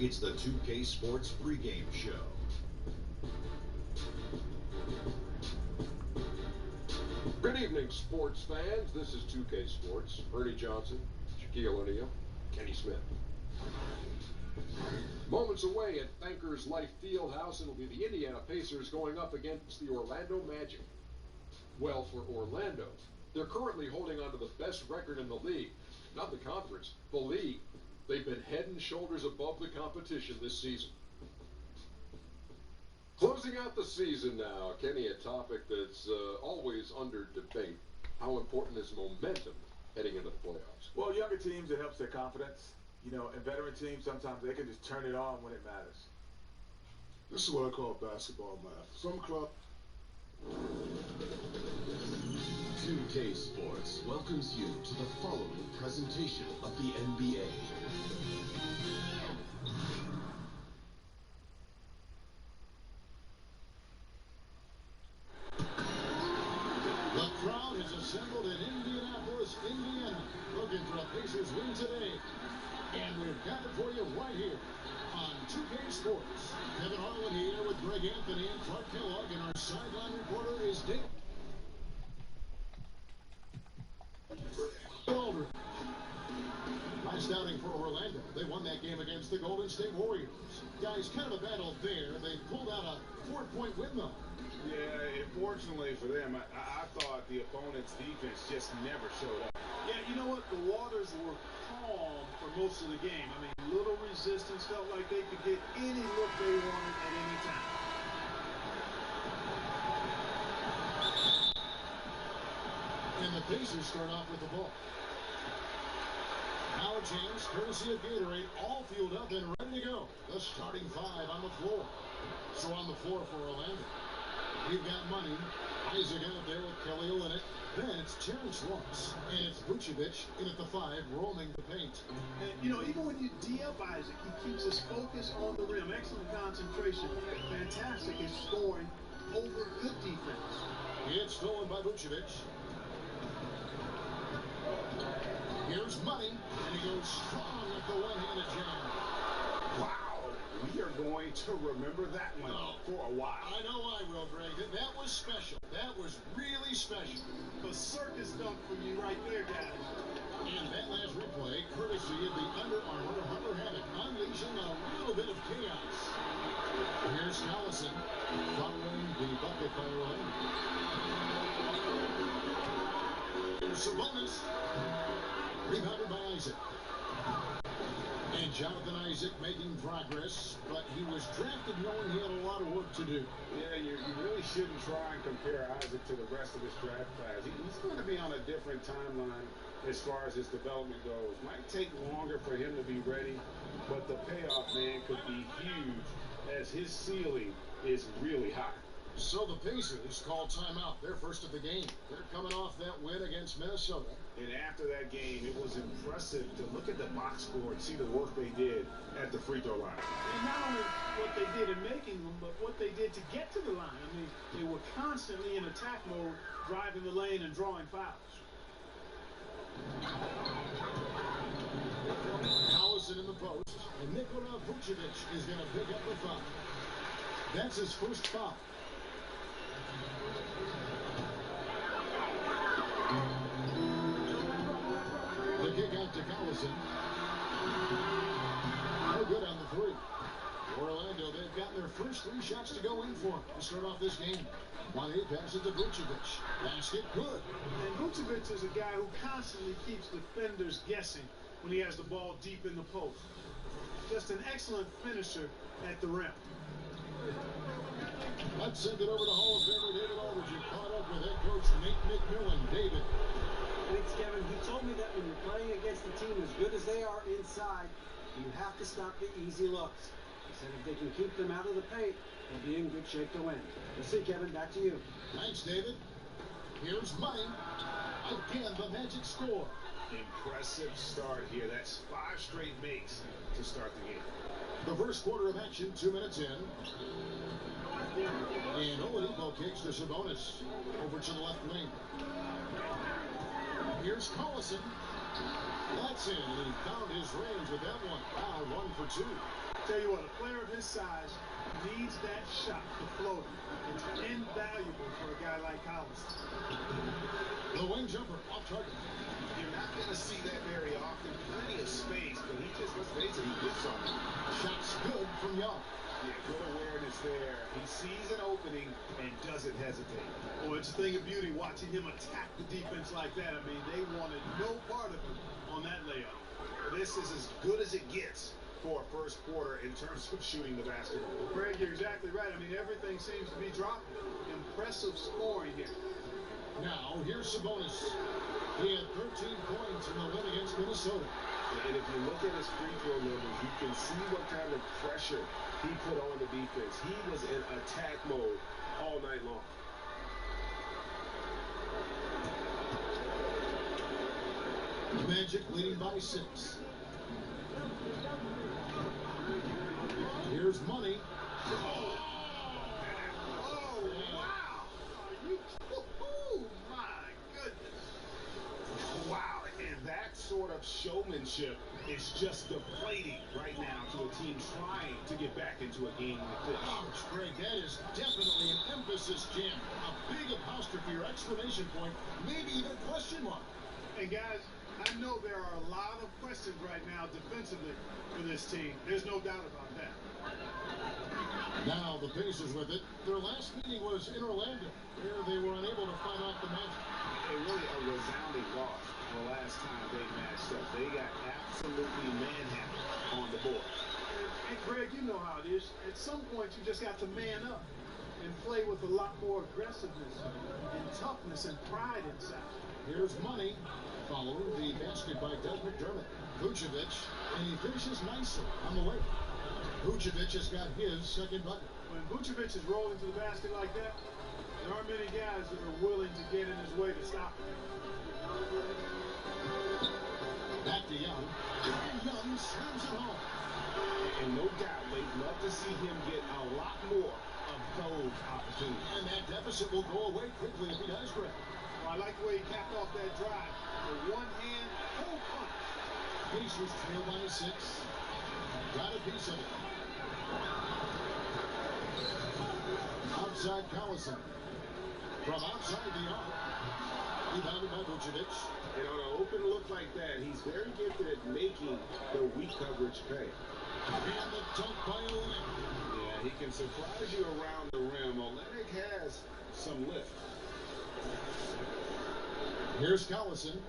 It's the 2K Sports pregame show. Good evening, sports fans. This is 2K Sports. Ernie Johnson, Shaquille O'Neal, Kenny Smith. Moments away at Bankers Life Fieldhouse, it'll be the Indiana Pacers going up against the Orlando Magic. Well, for Orlando, they're currently holding on to the best record in the league. Not the conference, the league. They've been head and shoulders above the competition this season. Closing out the season now, Kenny, a topic that's always under debate. How important is momentum heading into the playoffs? Well, younger teams, it helps their confidence. You know, and veteran teams, sometimes they can just turn it on when it matters. This is what I call basketball math. Some club. 2K Sports welcomes you to the following presentation of the NBA. The crowd has assembled in Indianapolis, Indiana, looking for a Pacers win today. And we've got it for you right here on 2K Sports. Kevin Harlan here with Greg Anthony and Clark Kellogg, and our sideline reporter is Dave Aldridge. Last outing for Orlando. They won that game against the Golden State Warriors. Guys, kind of a battle there. They pulled out a 4-point win, though. Yeah, fortunately for them, I thought the opponent's defense just never showed up. Yeah, you know what? The waters were calm for most of the game. I mean, little resistance, felt like they could get any look they wanted at any time. And the Pacers start off with the ball. Now a chance, courtesy of Gatorade, all fueled up and ready to go. The starting five on the floor. So on the floor for Orlando, we've got Money, Isaac out there with Kelly Olynyk. Then it's Terrence Ross, and it's Vucevic in at the 5, roaming the paint. And, you know, even when you D-up Isaac, he keeps his focus on the rim. Excellent concentration. Fantastic at scoring over good defense. It's stolen by Vucevic. Here's Money, and he goes strong with the one-handed jam. Wow, we are going to remember that one for a while. I know I will, Greg. That was special. That was really special. A circus dunk for you right there, guys. And that last replay, courtesy of the Under Armour Hunter Hammock, unleashing a little bit of chaos. Here's Collison, following the bucket by Orlando. Here's Sabonis, rebounded by Isaac. And Jonathan Isaac making progress, but he was drafted knowing he had a lot of work to do. Yeah, you really shouldn't try and compare Isaac to the rest of this draft class. He's going to be on a different timeline as far as his development goes. Might take longer for him to be ready, but the payoff, man, could be huge as his ceiling is really high. So the Pacers call timeout. They're first of the game. They're coming off that win against Minnesota. And after that game, it was impressive to look at the box score and see the work they did at the free throw line. And not only what they did in making them, but what they did to get to the line. I mean, they were constantly in attack mode, driving the lane and drawing fouls. Collison in the post, and Nikola Vucevic is going to pick up the foul. That's his first foul. The kick out to Collison. No good on the three. Orlando, they've gotten their first 3 shots to go in for to start off this game. Money passes to Vucevic. Basket good. And Vucevic is a guy who constantly keeps defenders guessing when he has the ball deep in the post. Just an excellent finisher at the rim. Let's send it over to Hall of Famer David Aldridge. You caught up with head coach Nate McMillan. David. Thanks, Kevin. He told me that when you're playing against a team as good as they are inside, you have to stop the easy looks. He said if they can keep them out of the paint, they'll be in good shape to win. We'll see, Kevin. Back to you. Thanks, David. Here's Money. Again, the Magic score. Impressive start here. That's 5 straight makes to start the game. The first quarter of action, 2 minutes in. And Oladipo kicks to Sabonis. Over to the left wing. Here's Collison. That's in, and he found his range with that one. Wow, 1 for 2. Tell you what, a player of his size needs that shot to float him. It's invaluable for a guy like Collins. The wing jumper off target. You're not going to see that very often. Plenty of space, but he just, let's face it, he gets on it. Shot's good from Young. Yeah, good awareness there. He sees an opening and doesn't hesitate. Oh, it's a thing of beauty watching him attack the defense like that. I mean, they wanted no part of him on that layup. This is as good as it gets for a first quarter in terms of shooting the basketball. Greg, you're exactly right. I mean, everything seems to be dropping. Impressive scoring here. Now, here's Sabonis. He had 13 points in the win against Minnesota. And if you look at his free throw numbers, you can see what kind of pressure he put on the defense. He was in attack mode all night long. Magic leading by 6. Here's Money. Oh, wow. Oh, my goodness. Wow, and that sort of showmanship is just deflating right now to a team trying to get back into a game like this. Ouch, Greg, that is definitely an emphasis jam. A big apostrophe or exclamation point, maybe even question mark. And guys, I know there are a lot of questions right now defensively for this team. There's no doubt about that. Now the Pacers with it. Their last meeting was in Orlando, where they were unable to fight off the Magic. It really a resounding loss the last time they matched up. They got absolutely manhandled on the board. And Greg, you know how it is. At some point, you just got to man up and play with a lot more aggressiveness and toughness and pride inside. Here's Money, following the basket by Doug McDermott. Vucevic, and he finishes nicely on the way. Vucevic has got his second bucket. When Vucevic is rolling to the basket like that, there aren't many guys that are willing to get in his way to stop him. Back to Young. And Young slams it home. And no doubt, they'd love to see him get a lot more of those opportunities. And that deficit will go away quickly if he does, Greg. Well, I like the way he capped off that drive. The one-hand full punch. Pacers trail by 6. Got a piece of it. Outside Collison. From outside the arc. Rebounded by Vucevic. And on an open look like that, he's very gifted at making the weak coverage pay. And the dunk by Olynyk. Yeah, he can surprise you around the rim. Olynyk has some lift. Here's Collison.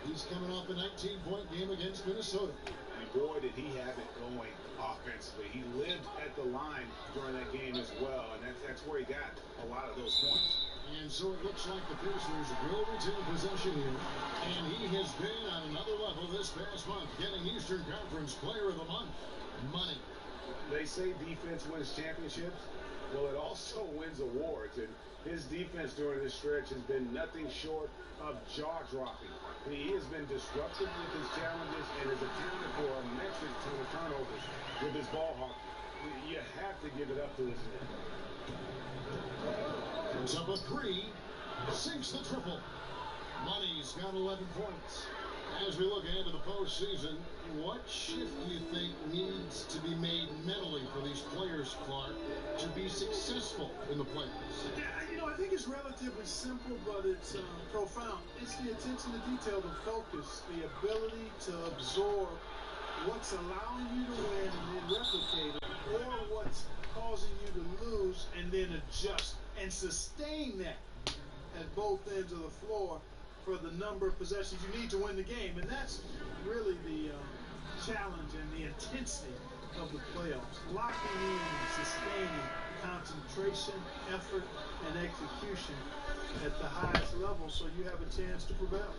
He's coming off a 19-point game against Minnesota. And boy, did he have it going offensively. He lived at the line during that game as well, and that's where he got a lot of those points. And so it looks like the Pacers will retain possession here. And he has been on another level this past month, getting Eastern Conference Player of the Month. Money. They say defense wins championships. Well, it also wins awards, and his defense during this stretch has been nothing short of jaw-dropping. He has been disruptive with his challenges and has accounted for a metric ton of turnovers with his ball hawk. You have to give it up to this man. Puts up a 3, sinks the triple. Money's got 11 points. As we look ahead to the postseason, what shift do you think needs to be made mentally for these players, Clark, to be successful in the playoffs? Yeah, you know, I think it's relatively simple, but it's profound. It's the attention to detail, the focus, the ability to absorb what's allowing you to win and then replicate it, or what's causing you to lose and then adjust and sustain that at both ends of the floor for the number of possessions you need to win the game. And that's really the challenge and the intensity of the playoffs. Locking in and sustaining concentration, effort, and execution at the highest level so you have a chance to prevail.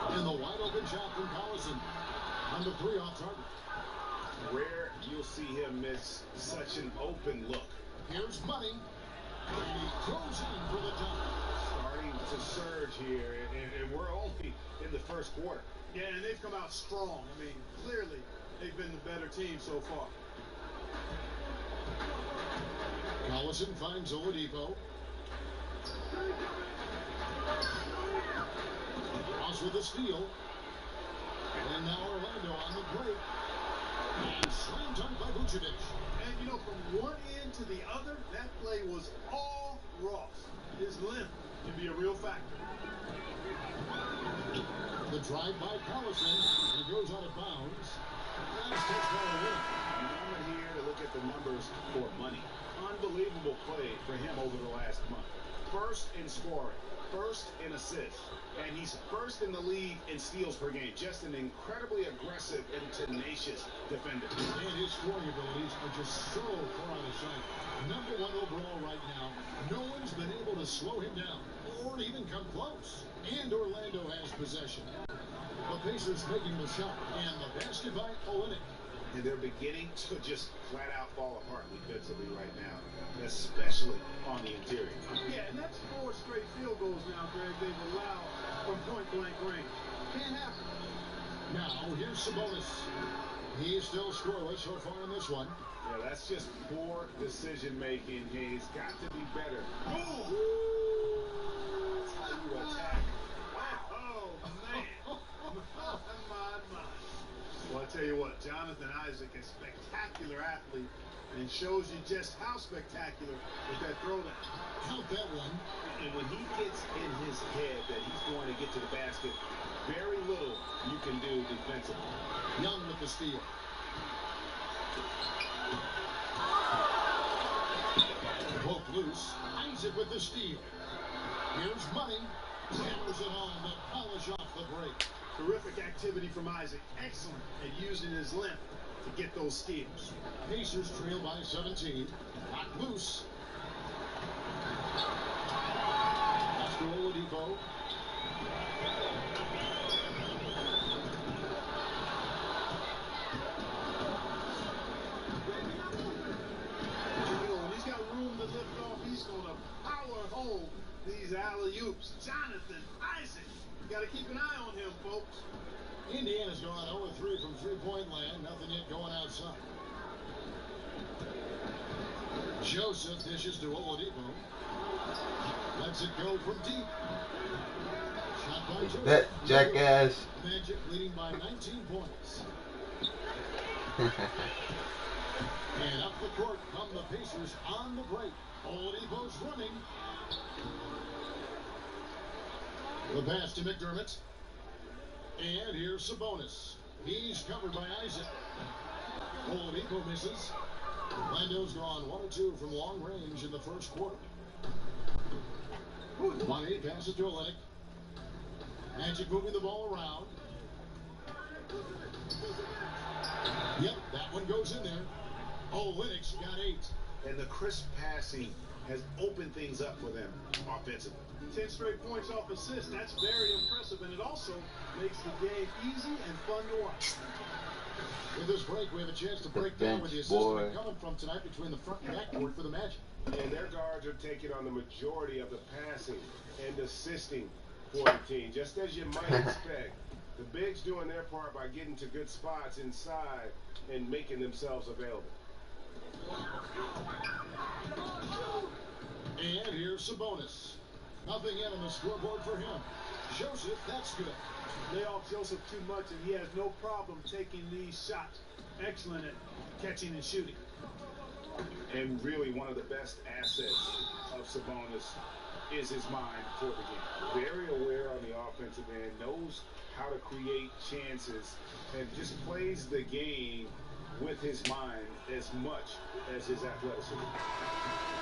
And the wide open shot from Collison. On the 3 off target. Rare you'll see him miss such an open look. Here's Money. And he throws in for the jump. Starting to surge here, and we're only in the first quarter. Yeah, and they've come out strong. I mean, clearly they've been the better team so far. Collison finds Oladipo. Ross with a steal. And now Orlando on the break. And slam dunk by Vucevic. And you know, from one end to the other, that play was all Ross. His length can be a real factor. The drive by Collison. He goes out of bounds. Last touch by Olinick. I'm here to look at the numbers for money. Unbelievable play for him over the last month. First in scoring, first in assists, and he's first in the league in steals per game. Just an incredibly aggressive and tenacious defender. And his scoring abilities are just so far out of sight. Number one overall right now. No one's been able to slow him down or even come close. And Orlando has possession. The Pacers making the shot, and the basket by Olinick. And they're beginning to just flat out fall apart defensively right now, especially on the interior. Yeah, and that's 4 straight field goals now, Greg, they've allowed from point-blank range. Can't happen. Now, here's Sabonis. He's still scoreless so far in this one. Yeah, that's just poor decision-making. He's got to be better. Ooh! That's how you attack. Oh, man. my. Well, I tell you what, Jonathan Isaac is a spectacular athlete and shows you just how spectacular with that throwdown. Count that one. And when he gets in his head that he's going to get to the basket, very little you can do defensively. Young with the steal. Both loose. Isaac with the steal. Here's Money. Hammers it on to polish off the break. Terrific activity from Isaac. Excellent at using his length to get those steals. Pacers trail by 17. Knock loose. That's to Oladipo. When he's got room to lift off, he's going to power home these alley-oops. Jonathan Isaac. Got to keep an eye on him, folks. Indiana's gone 0-3 from three-point land. Nothing yet going outside. Joseph dishes to Oladipo. Lets it go from deep. Shot by Joseph. That jackass. Magic leading by 19 points. And up the court come the Pacers on the break. Oladipo's running. The pass to McDermott. And here's Sabonis. He's covered by Isaac. Oladipo misses. Orlando's gone 1 or 2 from long range in the first quarter. Money passes to Olinick. Magic moving the ball around. Yep, that one goes in there. Olinick's got 8. And the crisp passing has opened things up for them offensively. 10 straight points off assists. That's very impressive, and it also makes the game easy and fun to watch. With this break, we have a chance to break down with the assistment coming from tonight between the front and backcourt for the Magic. And their guards are taking on the majority of the passing and assisting for the team, just as you might expect. The bigs doing their part by getting to good spots inside and making themselves available. And here's Sabonis. Nothing yet on the scoreboard for him. Joseph, that's good. Lay off Joseph too much, and he has no problem taking these shots. Excellent at catching and shooting. And really one of the best assets of Sabonis is his mind for the game. Very aware on the offensive end, knows how to create chances, and just plays the game with his mind as much as his athleticism.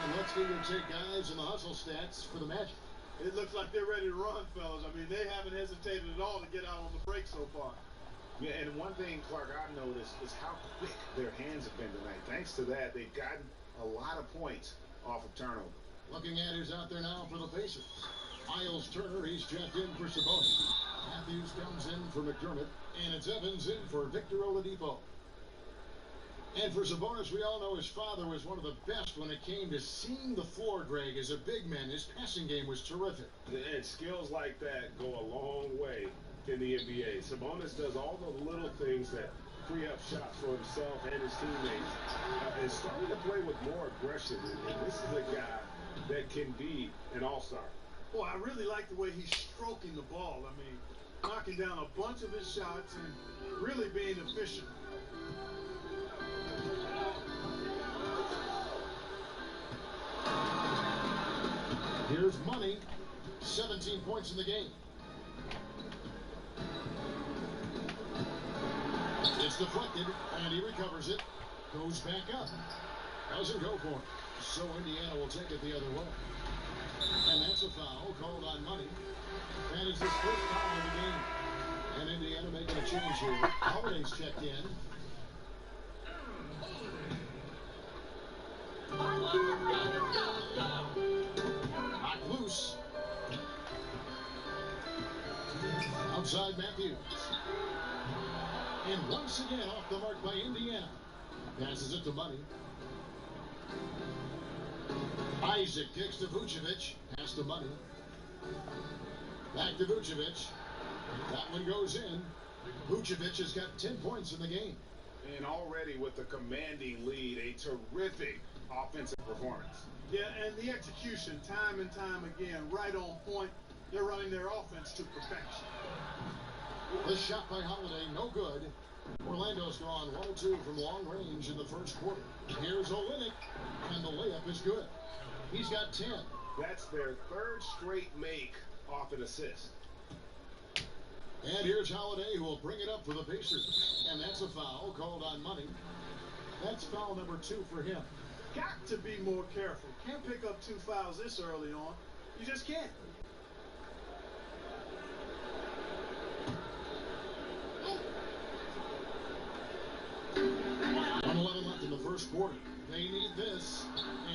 And let's get your take, guys, on the hustle stats for the Magic. It looks like they're ready to run, fellas. I mean, they haven't hesitated at all to get out on the break so far. Yeah, and one thing, Clark, I've noticed is how quick their hands have been tonight. Thanks to that, they've gotten a lot of points off of turnover. Looking at who's out there now for the Pacers. Miles Turner, he's checked in for Sabonis. Matthews comes in for McDermott. And it's Evans in for Victor Oladipo. And for Sabonis, we all know his father was one of the best when it came to seeing the floor, Greg. As a big man, his passing game was terrific. And skills like that go a long way in the NBA. Sabonis does all the little things that free up shots for himself and his teammates. And starting to play with more aggression. And this is a guy that can be an all-star. Boy, I really like the way he's stroking the ball. I mean, knocking down a bunch of his shots and really being efficient. Here's Money, 17 points in the game. It's deflected, and he recovers it. Goes back up. Doesn't go for it. So Indiana will take it the other way. And that's a foul called on Money. And it's his first foul of the game. And Indiana making a change here. Holiday's checked in. Knocked loose. Outside Matthews. And once again off the mark by Indiana. Passes it to Money. Isaac kicks to Vucevic. Pass to Money. Back to Vucevic. That one goes in. Vucevic has got 10 points in the game. And already with a commanding lead, a terrific offensive performance. Yeah, and the execution, time and time again, right on point. They're running their offense to perfection. The shot by Holiday, no good. Orlando's gone 1-2 from long range in the first quarter. Here's Olynyk, and the layup is good. He's got 10. That's their third straight make off an assist. And here's Holiday, who will bring it up for the Pacers. And that's a foul called on Money. That's foul number 2 for him. Got to be more careful. Can't pick up 2 fouls this early on. You just can't. 1:11 left in the first quarter. They need this.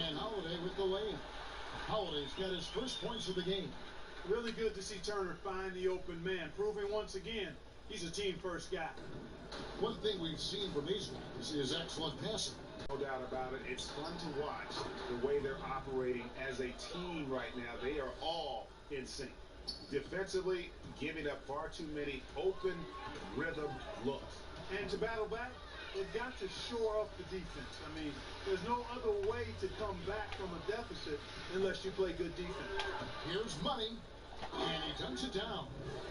And Holiday with the lay-in. Holiday's got his first points of the game. Really good to see Turner find the open man, proving once again he's a team-first guy. One thing we've seen from these guys is excellent passing. No doubt about it. It's fun to watch the way they're operating as a team right now. They are all in sync. Defensively, giving up far too many open rhythm looks. And to battle back, they've got to shore up the defense. I mean, there's no other way to come back from a deficit unless you play good defense. Here's Money, and he dunks it down.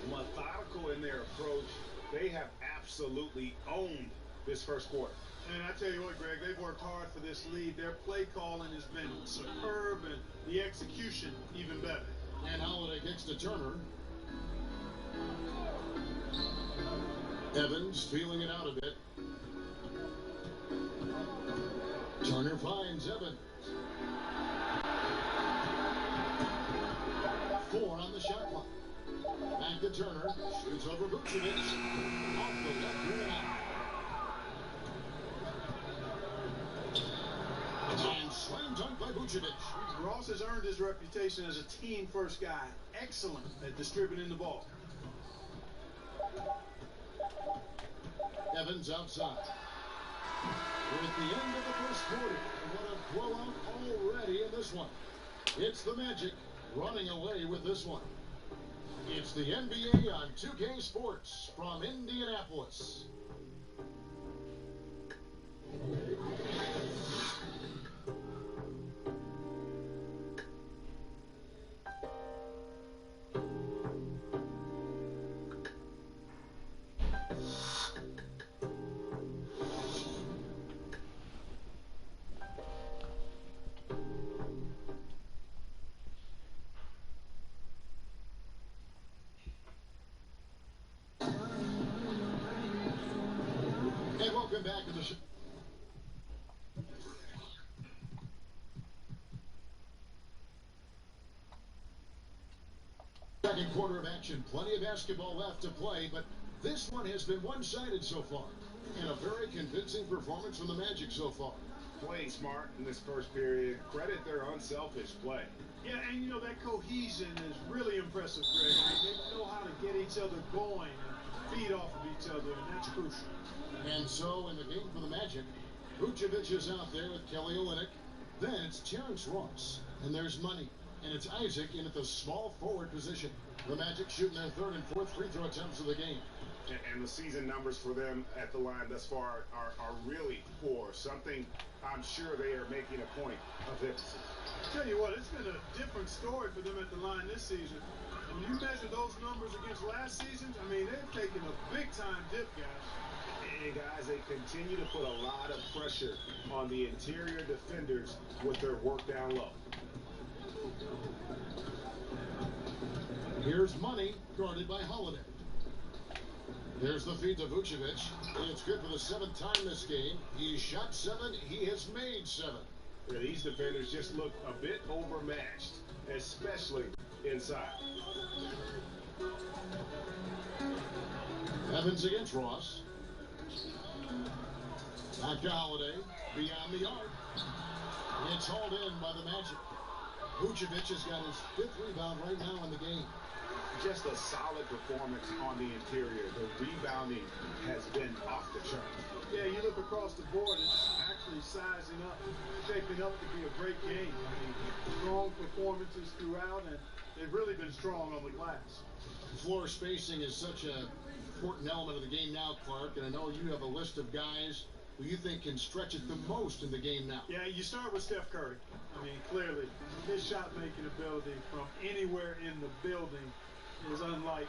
Methodical in their approach. They have absolutely owned this first quarter. And I tell you what, Greg, they've worked hard for this lead. Their play calling has been superb, and the execution even better. And Holiday kicks to Turner. Evans feeling it out a bit. Turner finds Evans. 4 on the shot clock. Back to Turner. Shoots over Vucevic. Off the left rim out. And slam dunk by Vucevic. Ross has earned his reputation as a team-first guy. Excellent at distributing the ball. Evans outside. We're at the end of the first quarter. What a blowout already in this one. It's the Magic running away with this one. It's the NBA on 2K Sports from Indianapolis. And welcome back to the show. Second quarter of action. Plenty of basketball left to play, but this one has been one-sided so far. And a very convincing performance from the Magic so far. Playing smart in this first period. Credit their unselfish play. Yeah, and you know, that cohesion is really impressive, Greg. I mean, they know how to get each other going and feed off of each other, and that's crucial. And so in the game for the Magic, Vucevic is out there with Kelly Olynyk. Then it's Terrence Ross. And there's Money. And it's Isaac in at the small forward position. The Magic shooting their third and fourth free throw attempts of the game. And the season numbers for them at the line thus far are really poor. Something I'm sure they are making a point of emphasis. Tell you what, it's been a different story for them at the line this season. When you measure those numbers against last season, I mean, they've taken a big-time dip, guys. And guys, they continue to put a lot of pressure on the interior defenders with their work down low. Here's Money, guarded by Holiday. There's the feed to Vucevic. It's good for the 7th time this game. He shot 7. He has made 7. Yeah, these defenders just look a bit overmatched, especially inside. Evans against Ross. Back to Holiday, beyond the arc. It's hauled in by the Magic. Vucevic has got his 5th rebound right now in the game. Just a solid performance on the interior. The rebounding has been off the charts. Yeah, you look across the board, it's actually sizing up, shaping up to be a great game. I mean, strong performances throughout, and they've really been strong on the glass. Floor spacing is such an important element of the game now, Clark, and I know you have a list of guys who you think can stretch it the most in the game now. Yeah, you start with Steph Curry. I mean, clearly, his shot-making ability from anywhere in the building is unlike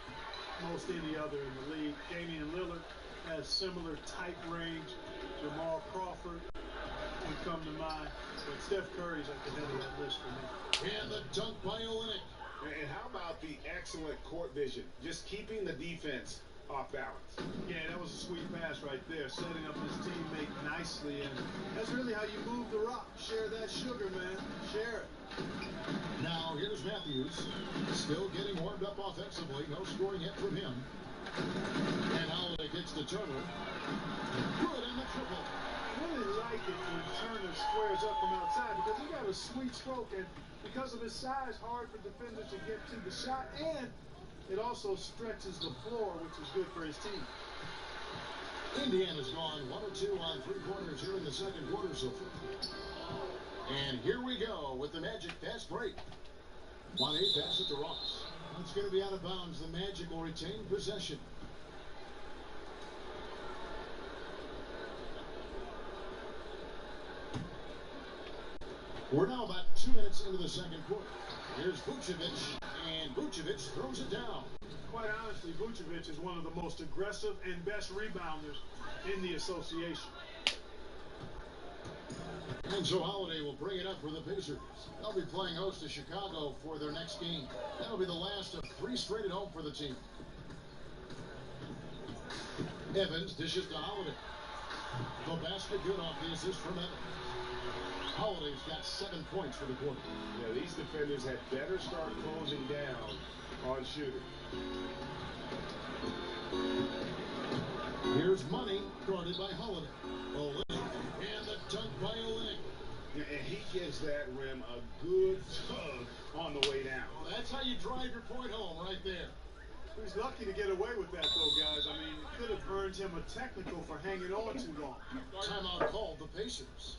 most any other in the league. Damian Lillard has similar type range. Jamal Crawford would come to mind, but Steph Curry's at the head of that list for me. And the dunk by Olynyk. And how about the excellent court vision, just keeping the defense off balance? Yeah, that was a sweet pass right there, setting up his teammate nicely, and that's really how you move the rock. Share that sugar, man. Share it. Now here's Matthews, still getting warmed up offensively. No scoring yet from him. And Holiday gets to Turner. Good in the triple. I really like it when Turner squares up from outside because he got a sweet stroke, and because of his size, hard for defenders to get to the shot, and it also stretches the floor, which is good for his team. Indiana's gone 1 of 2 on 3-pointers here in the second quarter so far. And here we go with the Magic fast break. 1-8 pass it to Ross. It's going to be out of bounds. The Magic will retain possession. We're now about 2 minutes into the second quarter. Here's Vucevic, and Vucevic throws it down. Quite honestly, Vucevic is one of the most aggressive and best rebounders in the association. And so Holiday will bring it up for the Pacers. They'll be playing host to Chicago for their next game. That'll be the last of 3 straight at home for the team. Evans dishes to Holiday. The basket good off the assist from Evans. Holiday's got 7 points for the quarter. Yeah, these defenders had better start closing down on shooting. Here's Money, guarded by Holiday. Olynyk, and the dunk by Olynyk. Yeah, and he gives that rim a good tug on the way down. Well, that's how you drive your point home right there. He's lucky to get away with that, though, guys. I mean, it could have earned him a technical for hanging on too long. Timeout called the Pacers.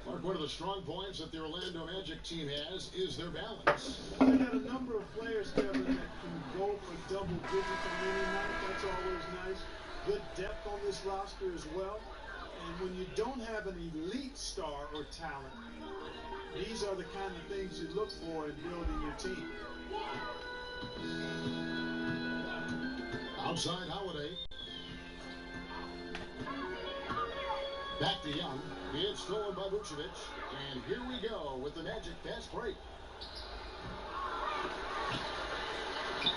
Mark, one of the strong points that the Orlando Magic team has is their balance. They got a number of players, Kevin, that can go for double digits on any night. That's always nice. Good depth on this roster as well. And when you don't have an elite star or talent, these are the kind of things you look for in building your team. Outside Holiday. Back to Young. It's stolen by Vucevic. And here we go with the Magic fast break.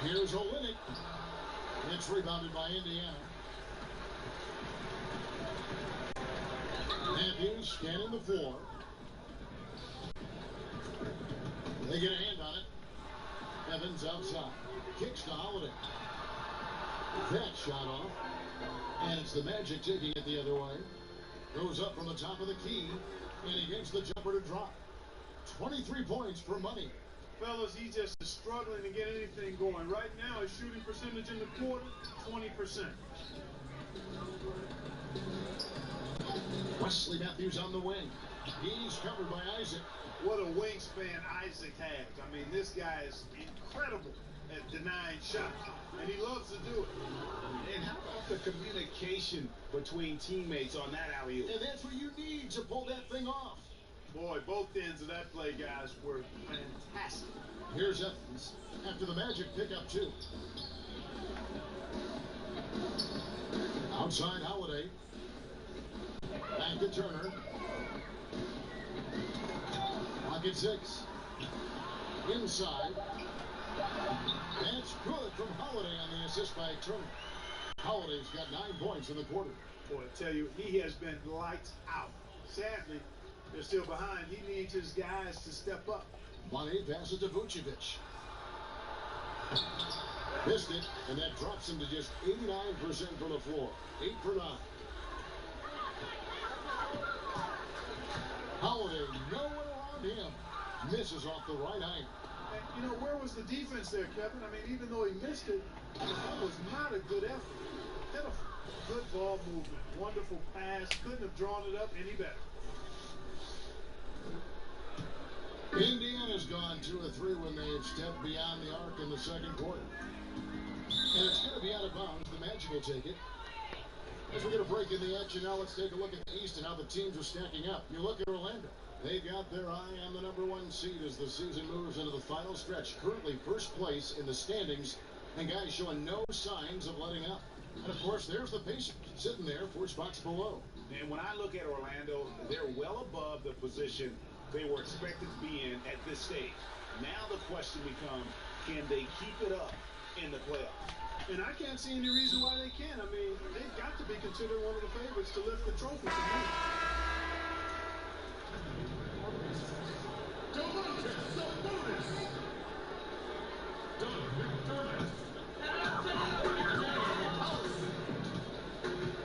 Here's Olynyk. It's rebounded by Indiana. Matthews scanning the floor. They get a hand on it. Evans outside. Kicks to Holiday. That shot off. And it's the Magic taking it the other way. Goes up from the top of the key. And he gets the jumper to drop. 23 points for Money. Fellas, he's just struggling to get anything going. Right now, his shooting percentage in the quarter, 20%. Wesley Matthews on the wing. He's covered by Isaac. What a wingspan Isaac has. I mean, this guy is incredible. at denying shots, and he loves to do it. And how about the communication between teammates on that alley-oop? And that's what you need to pull that thing off. Boy, both ends of that play, guys, were fantastic. Here's Evans after the Magic pick up 2. Outside Holiday. Back to Turner. Pocket 6. Inside. That's good from Holiday on the assist by Turner. Holiday's got 9 points in the quarter. Boy, I tell you, he has been lights out. Sadly, they're still behind. He needs his guys to step up. Money passes to Vucevic. Missed it, and that drops him to just 89% from the floor. 8 for 9. Holiday, no one around him. Misses off the right iron. And, you know, where was the defense there, Kevin? I mean, even though he missed it, that was not a good effort. Pitiful. Good ball movement. Wonderful pass. Couldn't have drawn it up any better. Indiana's gone 2 of 3 when they've stepped beyond the arc in the second quarter. And it's going to be out of bounds. The Magic will take it. As we get a break in the action now, let's take a look at the East and how the teams are stacking up. You look at Orlando. They've got their eye on the number 1 seed as the season moves into the final stretch. Currently first place in the standings, and guys showing no signs of letting up. And of course, there's the Pacers sitting there 4 spots below. And when I look at Orlando, they're well above the position they were expected to be in at this stage. Now the question becomes, can they keep it up in the playoffs? And I can't see any reason why they can't. I mean, they've got to be considered one of the favorites to lift the trophy to me.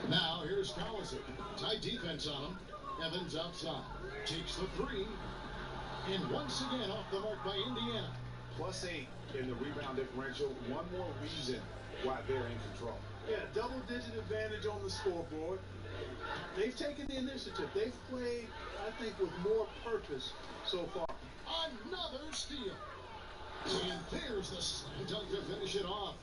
Now here's Collison. Tight defense on him. Evans outside. Takes the 3. And once again off the mark by Indiana. +8 in the rebound differential. One more reason why they're in control. Yeah, double-digit advantage on the scoreboard. They've taken the initiative. They've played, I think, with more purpose so far. Another steal. And there's the slam dunk to finish it off.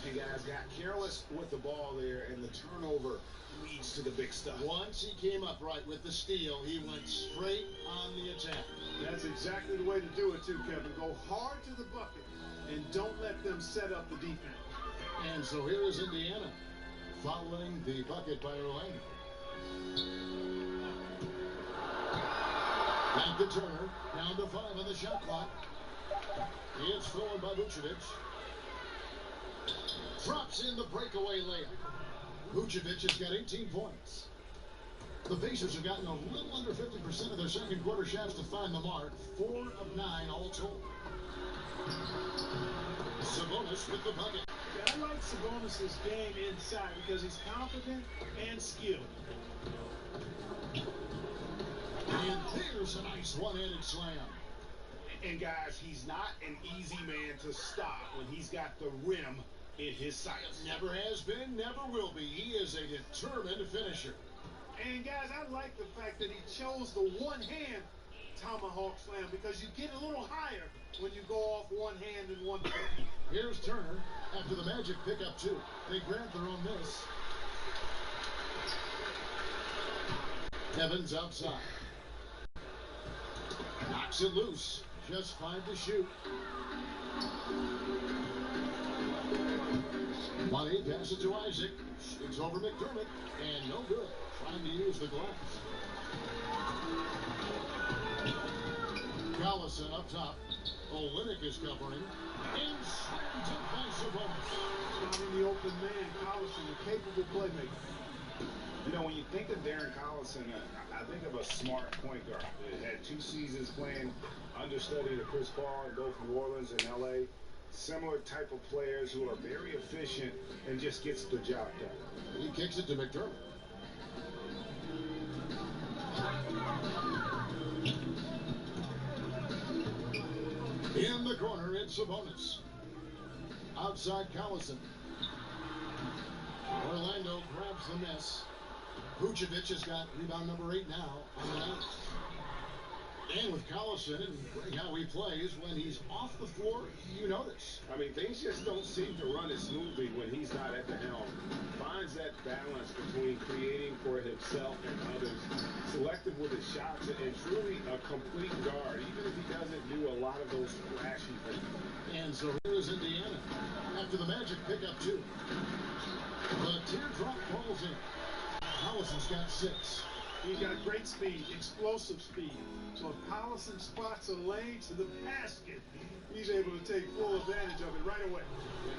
And guys got careless with the ball there, and the turnover leads to the big stuff. Once he came up right with the steal, he went straight on the attack. That's exactly the way to do it, too, Kevin. Go hard to the bucket and don't let them set up the defense. And so here is Indiana following the bucket by Orlando. Back to Turner. Down to 5 on the shot clock. It's thrown by Vucevic. Drops in the breakaway layup. Vucevic has got 18 points. The Pacers have gotten a little under 50% of their second quarter shots to find the mark. 4 of 9 all told. Sabonis with the bucket. Yeah, I like Sabonis' game inside because he's confident and skilled. And there's a nice one-handed slam. And guys, he's not an easy man to stop when he's got the rim in his sights. Never has been, never will be. He is a determined finisher. And guys, I like the fact that he chose the one-hand tomahawk slam because you get a little higher when you go off one hand and one foot. Here's Turner after the Magic pick up 2. They grab their own miss. Evans outside. Knocks it loose. Just 5 to shoot. Money passes to Isaac. Shoots over McDermott. And no good. Trying to use the glass. Collison up top. Olynyk is covering. And slammed it by Sabonis. Not in the open man. Collison, a capable playmaker. You know, when you think of Darren Collison, I think of a smart point guard. He had 2 seasons playing understudy to Chris Paul in both New Orleans and LA. Similar type of players who are very efficient and just gets the job done. He kicks it to McDermott. In the corner, it's Sabonis. Outside Collison. Orlando grabs the miss. Vucevic has got rebound number 8 now on the night. And with Collison and how he plays, when he's off the floor, you notice. I mean, things just don't seem to run as smoothly when he's not at the helm. Finds that balance between creating for himself and others, selective with his shots, and truly a complete guard, even if he doesn't do a lot of those flashy things. And so here is Indiana. After the Magic pick up 2. The teardrop falls in. Collison's got 6. He's got great speed, explosive speed. So if Collison spots a lane to the basket, he's able to take full advantage of it right away.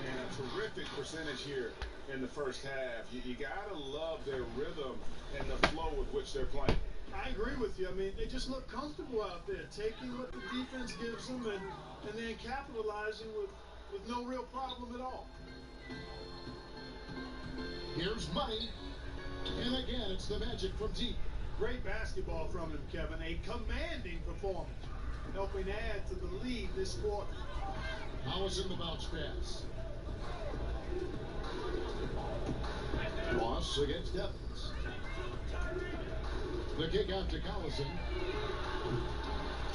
And a terrific percentage here in the first half. You gotta love their rhythm and the flow with which they're playing. I agree with you. I mean, they just look comfortable out there, taking what the defense gives them and then capitalizing with no real problem at all. Here's Money. And again, it's the Magic from deep. Great basketball from him, Kevin. A commanding performance, helping add to the lead this quarter. Collison the bounce pass. Ross against Evans. The kick out to Collison.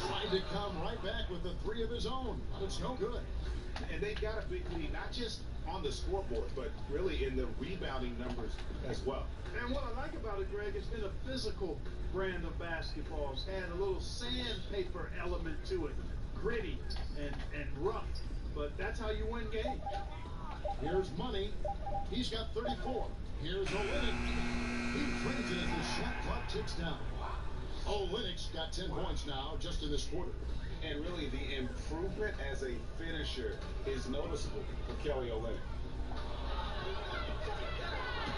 Tried to come right back with the 3 of his own, but it's no good. And they've got a big lead, not just on the scoreboard, but really in the rebounding numbers as well. And what I like about it, Greg, it's been a physical brand of basketball. It's had a little sandpaper element to it, gritty and rough. But that's how you win games. Here's Money. He's got 34. Here's Olynyk. He brings it as the shot clock ticks down. Olynyk's got 10 points now just in this quarter. And really, the improvement as a finisher is noticeable for Kelly Olynyk.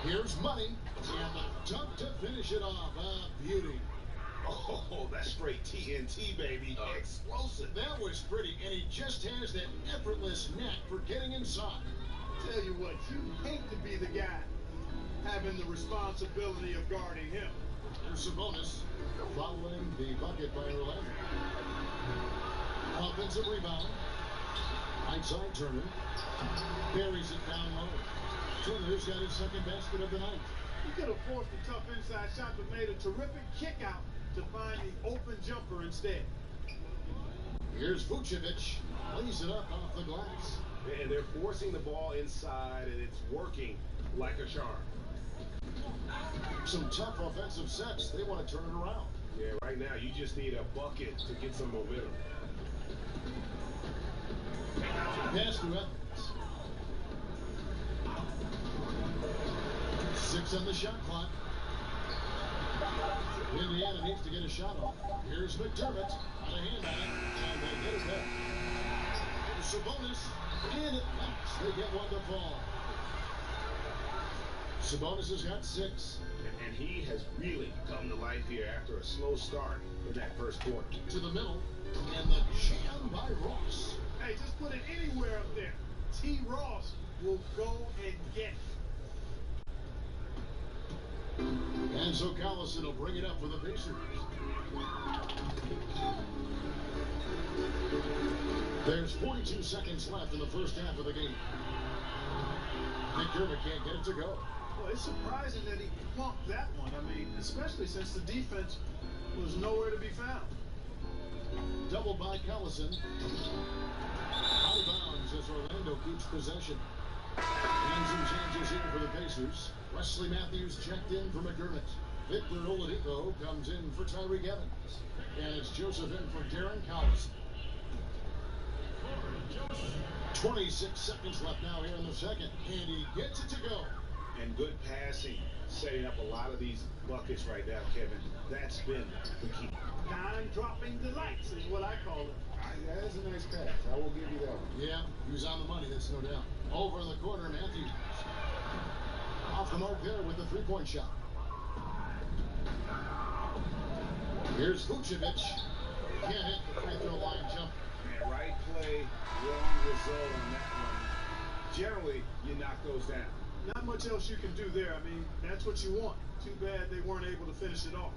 Here's Money. And the dunk to finish it off. A beauty. Oh, that's straight TNT, baby. Explosive. That was pretty, and he just has that effortless knack for getting inside. Tell you what, you hate to be the guy having the responsibility of guarding him. There's Sabonis following the bucket by Orlando. Offensive rebound. Right side Turner. Buries it down low. Turner's got his second basket of the night. He could have forced a tough inside shot, but made a terrific kick out to find the open jumper instead. Here's Vucevic. Lays it up off the glass. And they're forcing the ball inside, and it's working like a charm. Some tough offensive sets. They want to turn it around. Yeah, right now you just need a bucket to get some momentum. Pass to Evans. 6 on the shot clock. Indiana needs to get a shot off. Here's McDermott on a hand at it, and they get it back. Here's Sabonis, and it backs. They get one to fall. Sabonis has got 6. And he has really come to life here after a slow start in that first quarter. To the middle, and the jam by Ross. Hey, just put it anywhere up there. T. Ross will go and get it. And so Collison will bring it up for the Pacers. There's 42 seconds left in the first half of the game. McDermott can't get it to go. Well, it's surprising that he plunked that one. I mean, especially since the defense was nowhere to be found. Doubled by Collison. Out of bounds as Orlando keeps possession. And some changes here for the Pacers. Wesley Matthews checked in for McDermott. Victor Oladipo comes in for Tyreek Evans. And it's Joseph in for Darren Collison. 26 seconds left now here in the second. And he gets it to go. And good passing, setting up a lot of these buckets right now, Kevin. That's been the key. Time-dropping delights is what I call it. That is a nice pass. I will give you that one. Yeah, he was on the money, that's no doubt. Over in the corner, Matthews. Off the mark there with the three-point shot. Here's Vucevic. Can't hit the free throw line jump. Man, right play, wrong result on that one. Generally, you knock those down. Not much else you can do there. I mean, that's what you want. Too bad they weren't able to finish it off.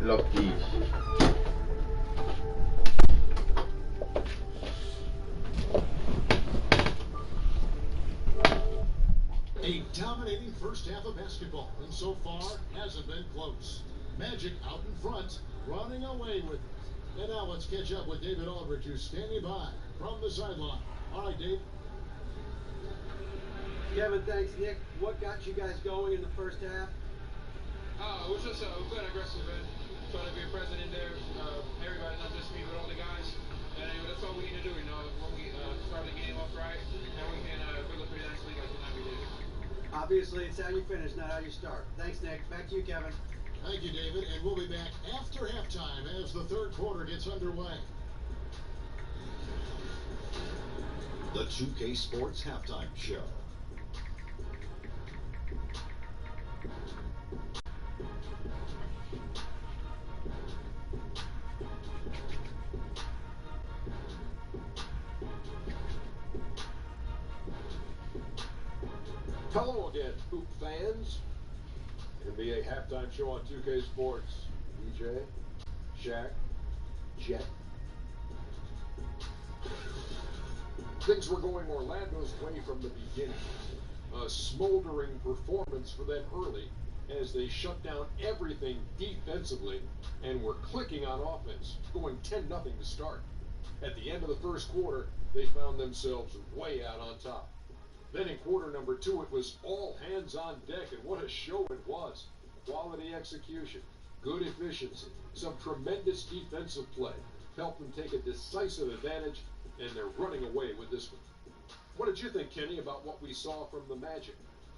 Lucky. A dominating first half of basketball, and so far hasn't been close. Magic out in front, running away with it. And now let's catch up with David Aldridge, who's standing by from the sideline. All right, Dave. Kevin, thanks, Nick. What got you guys going in the first half? It was just playing aggressive, man. Trying to be a present in there. Everybody, not just me, but all the guys. And that's all we need to do, you know, when we start the game off right, and we can build a pretty nice league like the night we did. Obviously, it's how you finish, not how you start. Thanks, Nick. Back to you, Kevin. Thank you, David, and we'll be back after halftime as the third quarter gets underway. The 2K Sports Halftime Show. Hello again, Hoop fans. NBA halftime show on 2K Sports. DJ, Shaq, Jet. Things were going Orlando's way from the beginning. A smoldering performance for them early as they shut down everything defensively and were clicking on offense, going 10-0 to start. At the end of the first quarter, they found themselves way out on top. Then in quarter number 2, it was all hands on deck, and what a show it was. Quality execution, good efficiency, some tremendous defensive play helped them take a decisive advantage, and they're running away with this one. What did you think, Kenny, about what we saw from the Magic?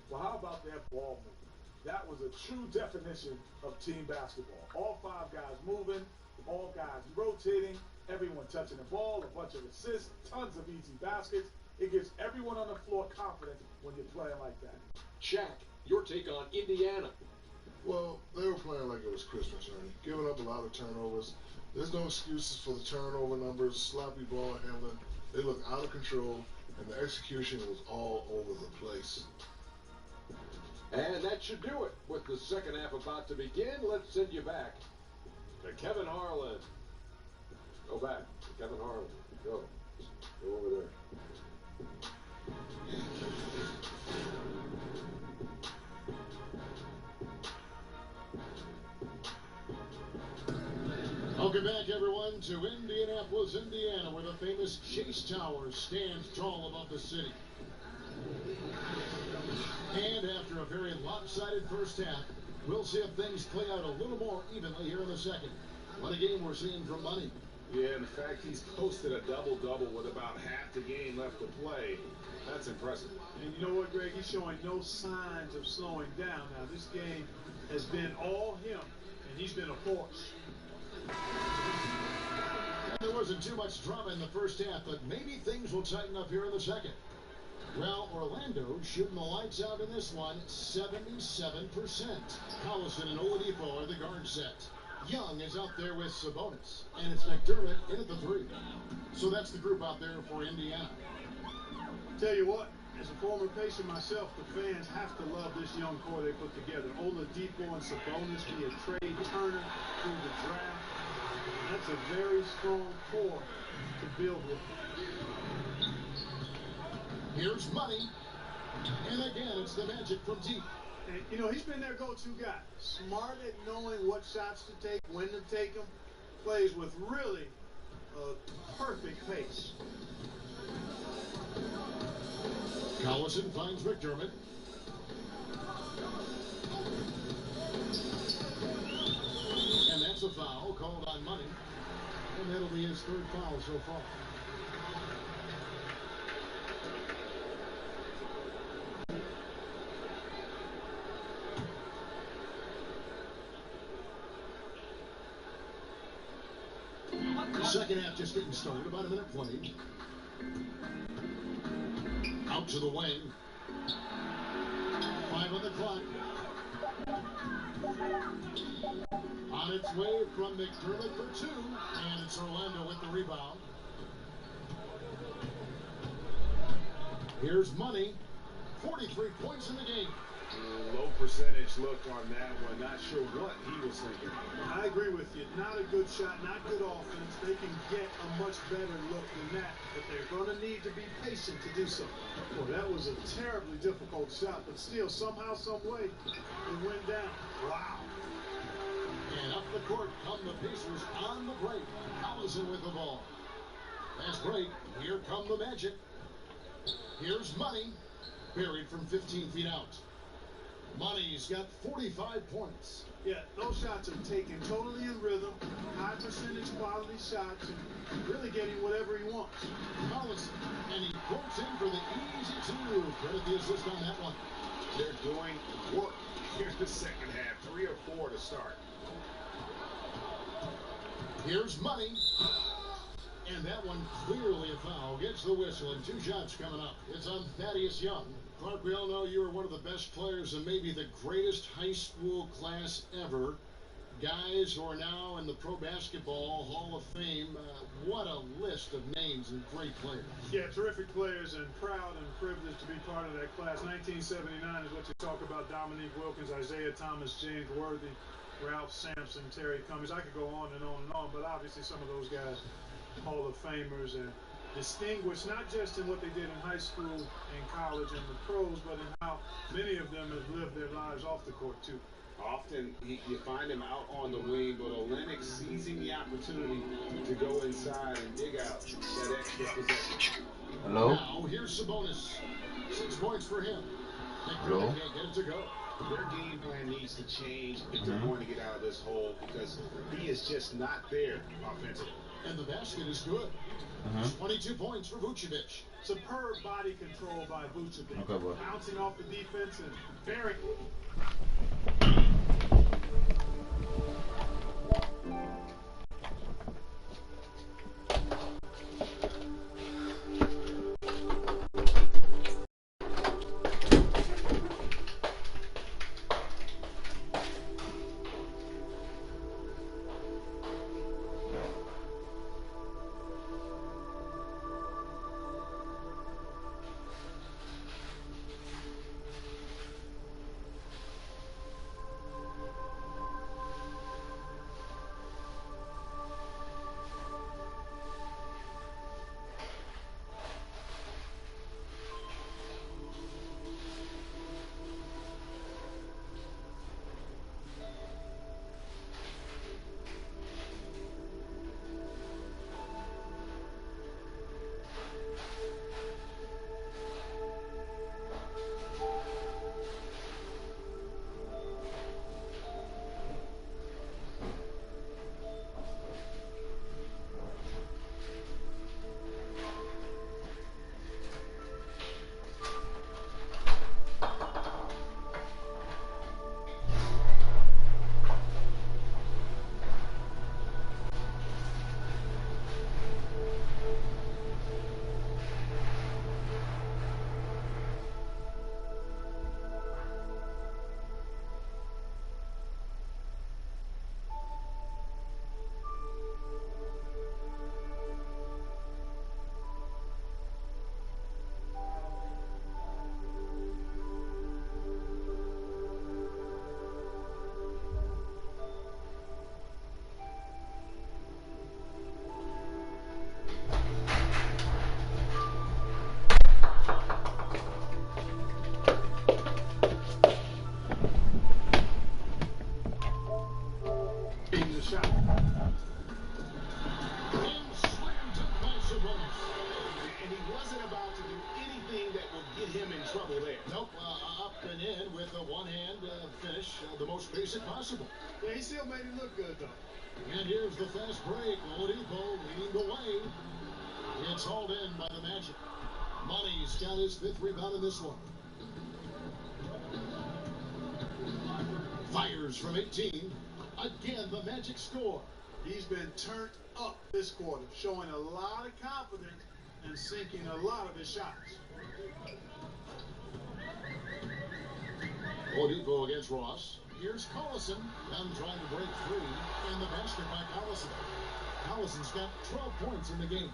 Well, how about that ball movement? That was a true definition of team basketball. All 5 guys moving, all guys rotating, everyone touching the ball, a bunch of assists, tons of easy baskets. It gives everyone on the floor confidence when you're playing like that. Shaq, your take on Indiana. Well, they were playing like it was Christmas, Ernie. Giving up a lot of turnovers. There's no excuses for the turnover numbers, sloppy ball handling. They look out of control, and the execution was all over the place. And that should do it. With the second half about to begin, let's send you back to Kevin Harlan. Go back to Kevin Harlan. Go over there. Welcome back, everyone, to Indianapolis, Indiana, where the famous Chase Tower stands tall above the city. And after a very lopsided first half, we'll see if things play out a little more evenly here in the second. What a game we're seeing from Money. Yeah, in fact, he's posted a double-double with about half the game left to play. That's impressive. And you know what, Greg? He's showing no signs of slowing down. Now, this game has been all him, and he's been a force. And there wasn't too much drama in the first half, but maybe things will tighten up here in the second. Well, Orlando shooting the lights out in this one, 77%. Collison and Oladipo are the guard set. Young is out there with Sabonis, and it's McDermott in at the 3. So that's the group out there for Indiana. Tell you what, as a former Pacer myself, the fans have to love this young core they put together. Oladipo and Sabonis via trade Turner through the draft. That's a very strong core to build with. Here's Money, and again, it's the Magic from deep. And, you know, he's been their go-to guy. Smart at knowing what shots to take, when to take them. Plays with really a perfect pace. Collison finds McDermott. And that's a foul called on Money. And that'll be his 3rd foul so far. Second half just getting started, about a minute played. Out to the wing. 5 on the clock. On its way from McDermott for 2, and it's Orlando with the rebound. Here's Money, 43 points in the game. Low percentage look on that one. Not sure what he was thinking. I agree with you. Not a good shot, not good offense. They can get a much better look than that, but they're going to need to be patient to do so. Well, that was a terribly difficult shot, but still, somehow, some way, it went down. Wow. And up the court come the Pacers on the break. Collison with the ball. Fast break. Here come the Magic. Here's Money. Buried from 15 feet out. Money's got 45 points. Yeah, those shots are taken totally in rhythm, high percentage quality shots, and really getting whatever he wants. Collison, and he quotes in for the easy two. Credit the assist on that one. They're doing work. Here's the second half, 3 or 4 to start. Here's Money. And that one clearly a foul. Gets the whistle, and 2 shots coming up. It's on Thaddeus Young. Clark, we all know you are one of the best players and maybe the greatest high school class ever. Guys who are now in the Pro Basketball Hall of Fame. What a list of names and great players. Yeah, terrific players, and proud and privileged to be part of that class. 1979 is what you talk about. Dominique Wilkins, Isaiah Thomas, James Worthy, Ralph Sampson, Terry Cummings. I could go on and on and on, but obviously some of those guys, Hall of Famers, and distinguished not just in what they did in high school and college and the pros, but in how many of them have lived their lives off the court too. Often you find him out on the wing, but Olenek seizing the opportunity to go inside and dig out that extra possession. Hello? Now here's Sabonis. 6 points for him. Hello? Can't get it to go. Their game plan needs to change if they're going to get out of this hole, because he is just not there offensively. And the basket is good. 22 points for Vucevic. Superb body control by Vucevic. Okay, boy. Bouncing off the defense and very... The most basic possible. Yeah, he still made it look good, though. And here's the fast break. Oladipo leading the way. It's hauled in by the Magic. Money's got his 5th rebound in this one. Fires from 18. Again, the Magic score. He's been turned up this quarter, showing a lot of confidence and sinking a lot of his shots. Oladipo against Ross. Here's Collison. Dunn trying to break free. And the basket by Collison. Collison's got 12 points in the game.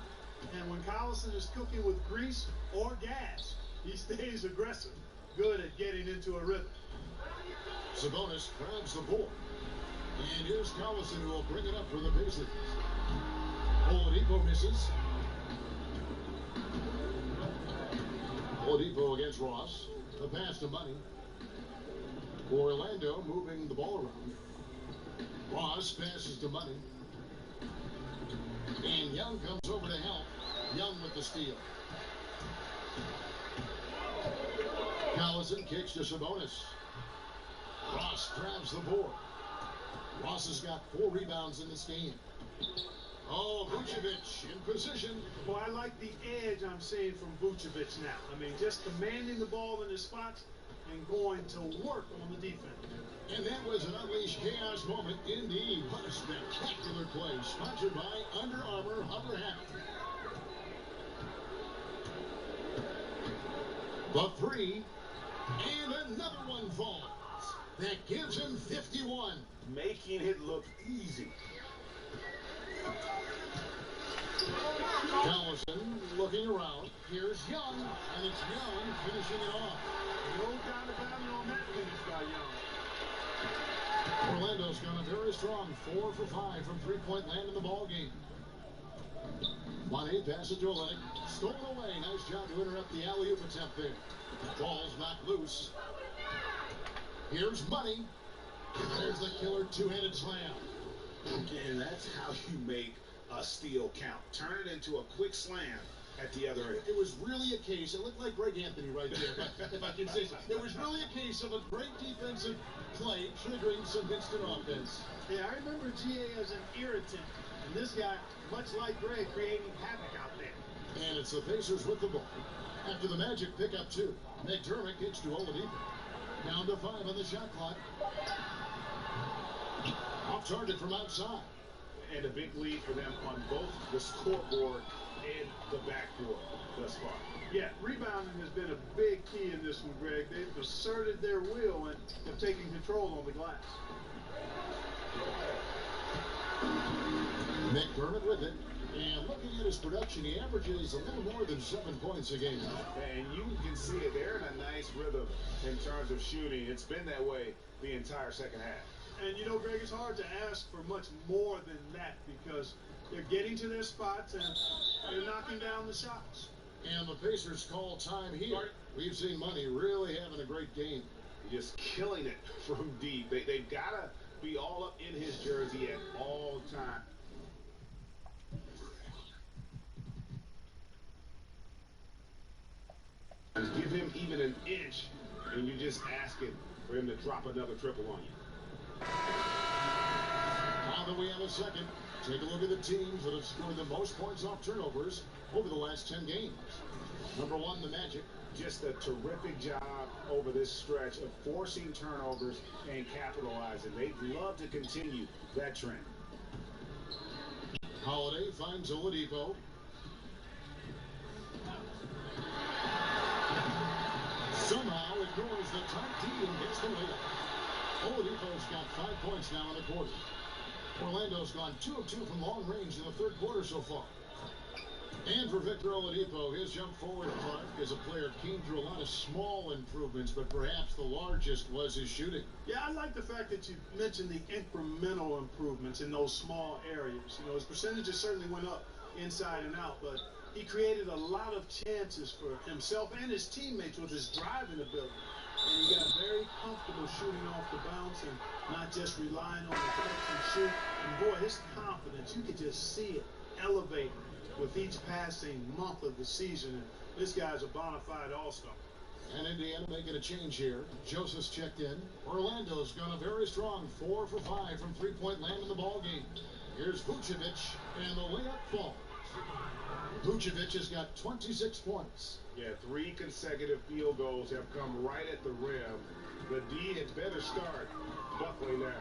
And when Collison is cooking with grease or gas, he stays aggressive. good at getting into a rhythm. Sabonis grabs the board. And here's Collison, who will bring it up for the Pacers. Oladipo misses. Oladipo against Ross. The pass to Money. Orlando moving the ball around. Ross passes to Money. And Young comes over to help. Young with the steal. Collison kicks to Sabonis. Ross grabs the board. Ross has got 4 rebounds in this game. Oh, Vucevic in position. Well, I like the edge I'm seeing from Vucevic now. I mean, just commanding the ball in his spots and going to work on the defense. And that was an Unleash Chaos moment indeed. What a spectacular play. Sponsored by Under Armour Hover Hat. The 3. And another one falls. That gives him 51. Making it look easy. Collison looking around. Here's Young, and it's Young finishing it off. No doubt about it on that finish by Young. Orlando's gone a very strong 4 for 5 from three-point land in the ball game. Money passes to Olynyk. Stolen away. Nice job to interrupt the alley-oop attempt there. Ball's knocked loose. Here's Money. There's the killer two-handed slam. And that's how you make a steal count. Turn it into a quick slam at the other end. It was really a case, it looked like Greg Anthony right there, but if I can say so. It was really a case of a great defensive play triggering some instant offense. Yeah, I remember GA as an irritant, and this guy, much like Greg, creating havoc out there. And it's the Pacers with the ball. After the Magic pick up 2, McDermott kicks to Oladipo. Down to 5 on the shot clock. Off target from outside. And a big lead for them on both the scoreboard and the backboard thus far. Yeah, rebounding has been a big key in this one, Greg. They've asserted their will and have taken control on the glass. McDermott with it. And looking at his production, he averages a little more than 7 points a game. And you can see it. They're in a nice rhythm in terms of shooting. It's been that way the entire second half. And you know, Greg, it's hard to ask for much more than that because they're getting to their spots and they're knocking down the shots. And the Pacers call time here. We've seen Money really having a great game. Just killing it from deep. They've got to be all up in his jersey at all times. Give him even an inch, and you're just asking for him to drop another triple on you. Now that we have a second, take a look at the teams that have scored the most points off turnovers over the last 10 games. Number 1, the Magic. Just a terrific job over this stretch of forcing turnovers and capitalizing. They'd love to continue that trend. Holiday finds Oladipo. Somehow ignores the tight D and gets the layup. Oladipo's got 5 points now in the quarter. Orlando's gone 2 of 2 from long range in the third quarter so far. And for Victor Oladipo, his jump forward arc as a player came through a lot of small improvements, but perhaps the largest was his shooting. Yeah, I like the fact that you mentioned the incremental improvements in those small areas. You know, his percentages certainly went up inside and out, but he created a lot of chances for himself and his teammates with his driving ability. And he got very comfortable shooting off the bounce and not just relying on the catch and shoot. And boy, his confidence, you could just see it elevating with each passing month of the season. And this guy's a bona fide all-star. And Indiana making a change here. Joseph's checked in. Orlando's gone a very strong 4 for 5 from three-point land in the ball game. Here's Vucevic, and the layup falls. Vucevic has got 26 points. Yeah, 3 consecutive field goals have come right at the rim. The D had better start buckling now.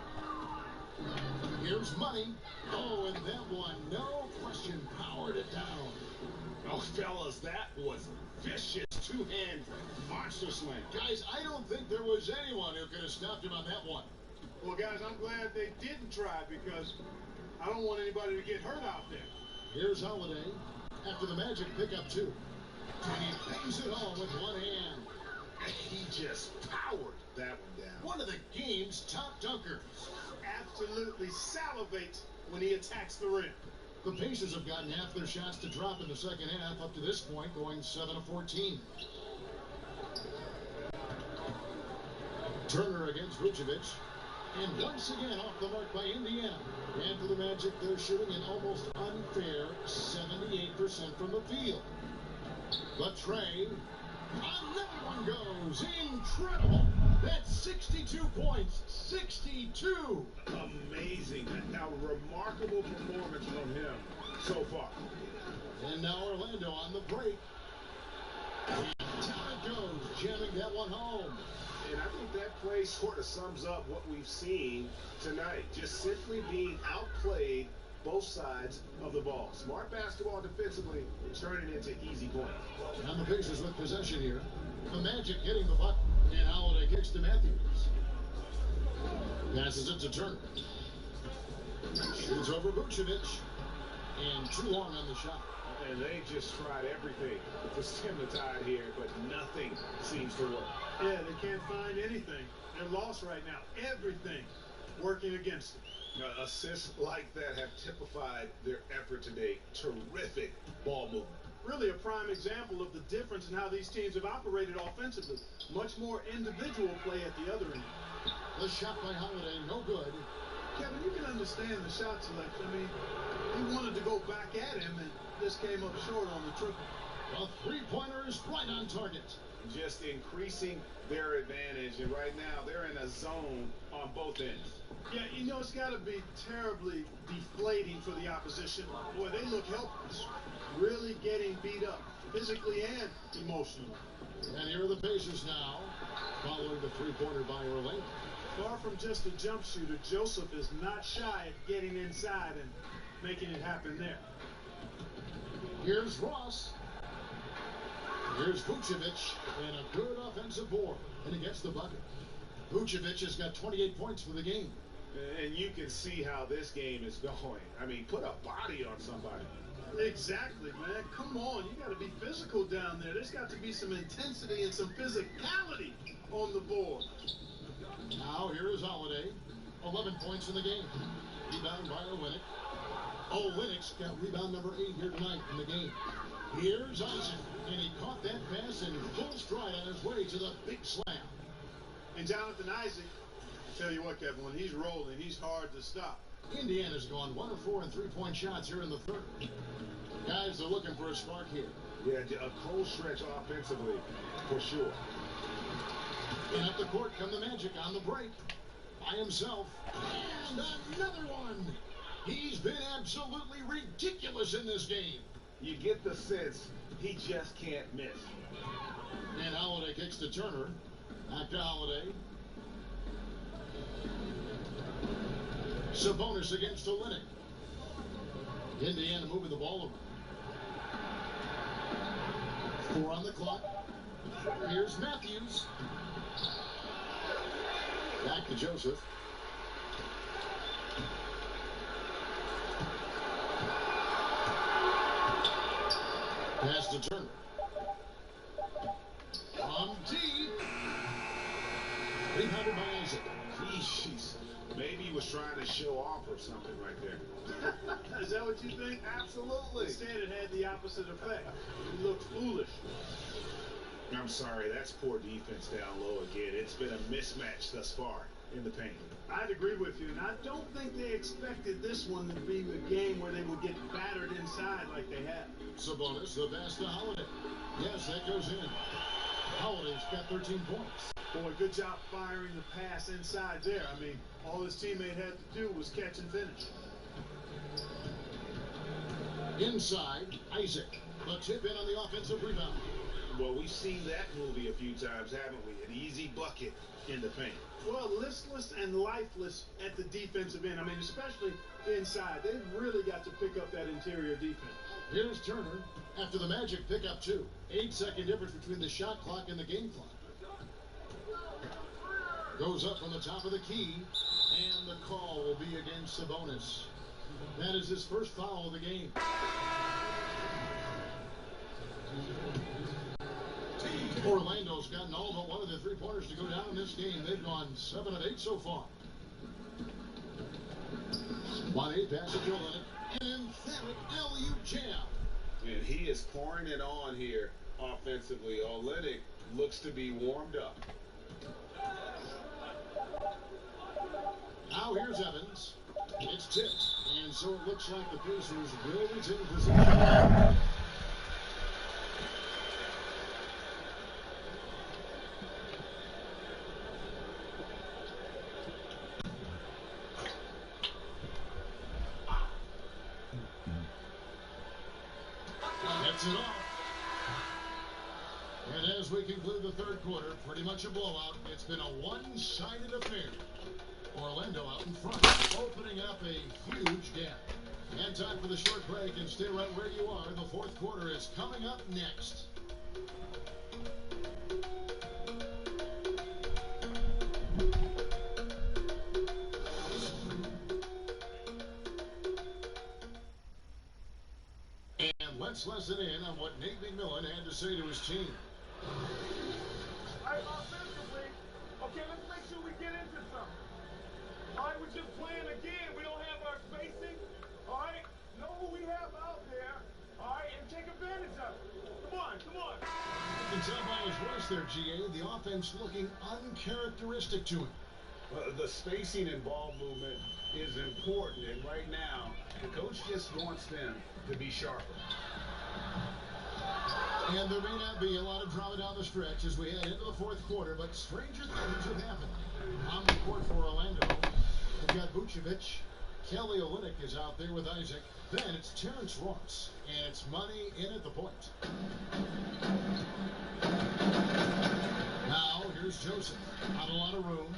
Here's Money. Oh, and that one, no question, powered it down. Oh, fellas, that was vicious two-hand monster slam. Guys, I don't think there was anyone who could have stopped him on that one. Well, guys, I'm glad they didn't try because I don't want anybody to get hurt out there. Here's Holiday after the Magic pick up 2. And he bangs it home with one hand. he just powered that one down. One of the game's top dunkers. Absolutely salivates when he attacks the rim. The Pacers have gotten half their shots to drop in the second half up to this point, going 7 of 14. Turner against Vucevic. And once again off the mark by Indiana. And for the Magic, they're shooting an almost unfair 78% from the field. But Trey, another one goes. Incredible. That's 62 points. 62. Amazing. A remarkable performance from him so far. And now Orlando on the break. And down it goes, jamming that one home. And I think that play sort of sums up what we've seen tonight. Just simply being outplayed both sides of the ball. Smart basketball defensively, turning into easy points. And the Pacers with possession here. The Magic getting the buck. And Holiday kicks to Matthews. Passes it to Turner. Shoots over Vucevic. And too long on the shot. And they just tried everything to stem the tide here, but nothing seems to work. Yeah, they can't find anything. They're lost right now. Everything working against them. Assists like that have typified their effort today. Terrific ball movement. Really a prime example of the difference in how these teams have operated offensively. Much more individual play at the other end. The shot by Holiday, no good. Kevin, you can understand the shot selection. I mean, he wanted to go back at him, and this came up short on the triple. A three-pointer is right on target. Just increasing their advantage, and right now they're in a zone on both ends. Yeah, you know, it's got to be terribly deflating for the opposition. Boy, they look helpless. Really getting beat up, physically and emotionally. And here are the Pacers now, following the three-pointer by Orlando. Far from just a jump shooter, Joseph is not shy at getting inside and making it happen there. Here's Ross. Here's Vucevic, and a good offensive board, and he gets the bucket. Vucevic has got 28 points for the game. And you can see how this game is going. I mean, put a body on somebody. Exactly, man. Come on, you got to be physical down there. There's got to be some intensity and some physicality on the board. Now here is Holiday, 11 points in the game. Rebound by Olynyk. Olynyk's got rebound number 8 here tonight in the game. Here's Isaac, and he caught that pass in full stride on his way to the big slam. And Jonathan Isaac, I tell you what, Kevin, when he's rolling, he's hard to stop. Indiana's gone 1 of 4 in three-point shots here in the third. Guys are looking for a spark here. Yeah, a cold stretch offensively, for sure. And up the court come the Magic on the break. By himself. And another one. He's been absolutely ridiculous in this game. You get the sense he just can't miss. And Holiday kicks to Turner. Back to Holiday. Sabonis against Olynyk. Indiana moving the ball around. 4 on the clock. Here's Matthews. Back to Joseph. Pass to Turner. From deep. Rebounded by Isaac. Jeez. Maybe he was trying to show off or something right there. Is that what you think? Absolutely. Instead, it had the opposite effect. He looked foolish. I'm sorry, that's poor defense down low again. It's been a mismatch thus far in the paint. I'd agree with you, and I don't think they expected this one to be the game where they would get battered inside like they have. Sabonis, the pass to Holiday. Yes, that goes in. Holiday's got 13 points. Boy, good job firing the pass inside there. I mean, all his teammate had to do was catch and finish. Inside, Isaac. The tip in on the offensive rebound. Well, we've seen that movie a few times, haven't we? An easy bucket in the paint. Well, listless and lifeless at the defensive end. I mean, especially inside. They've really got to pick up that interior defense. Here's Turner after the Magic pick up 2. 8-second difference between the shot clock and the game clock. Goes up from the top of the key, and the call will be against Sabonis. That is his first foul of the game. Orlando's gotten all but one of three-pointers to go down in this game. They've gone 7 of 8 so far. 1-8 pass to Olenek. An emphatic LU jam. And he is pouring it on here offensively. Olenek looks to be warmed up. Now here's Evans. It's tipped. And so it looks like the Pacers will retain possession. Gets it off. And as we conclude the third quarter, pretty much a blowout. It's been a one-sided affair. Orlando out in front, opening up a huge gap. And time for the short break, and stay right where you are. The fourth quarter is coming up next. And let's listen in on what Nate McMillan had to say to his team. All right, offensively, okay, let's make sure we get into something. All right, we're just playing again. We don't have our spacing. All right, know who we have out there. All right, and take advantage of it. Come on, come on. You can tell by his voice there, GA, the offense looking uncharacteristic to him. The spacing and ball movement is important, and right now, the coach just wants them to be sharper. And there may not be a lot of drama down the stretch as we head into the fourth quarter, but stranger things have happened. On the court for Orlando, we've got Vucevic. Kelly Olynyk is out there with Isaac. Then it's Terrence Ross, and it's money in at the point. Now, here's Joseph. Not a lot of room.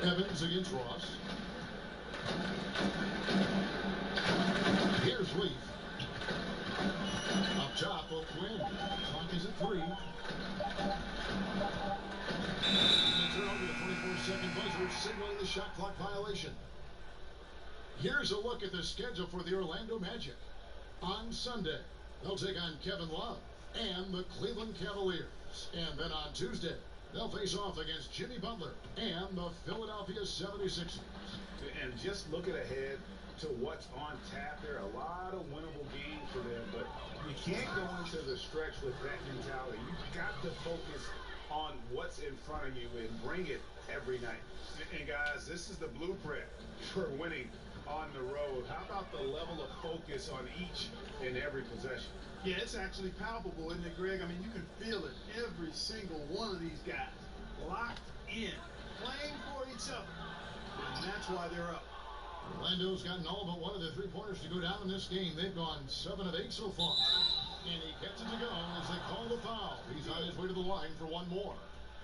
Evans against Ross. Here's Leaf. Up top, O'Quinn. Clock is at 3. They turn over the 24-second buzzer, signaling the shot clock violation. Here's a look at the schedule for the Orlando Magic. On Sunday, they'll take on Kevin Love and the Cleveland Cavaliers. And then on Tuesday, they'll face off against Jimmy Butler and the Philadelphia 76ers. And just looking ahead to what's on tap, there are a lot of winnable games for them, but you can't go into the stretch with that mentality. You've got to focus on what's in front of you and bring it every night. And guys, this is the blueprint for winning on the road. How about the level of focus on each and every possession? Yeah, it's actually palpable, isn't it, Greg? I mean, you can feel it. Every single one of these guys locked in, playing for each other. And that's why they're up. Orlando's gotten all but one of the three-pointers to go down in this game. They've gone 7 of 8 so far. And he gets it to go as they call the foul. He's on his way to the line for one more.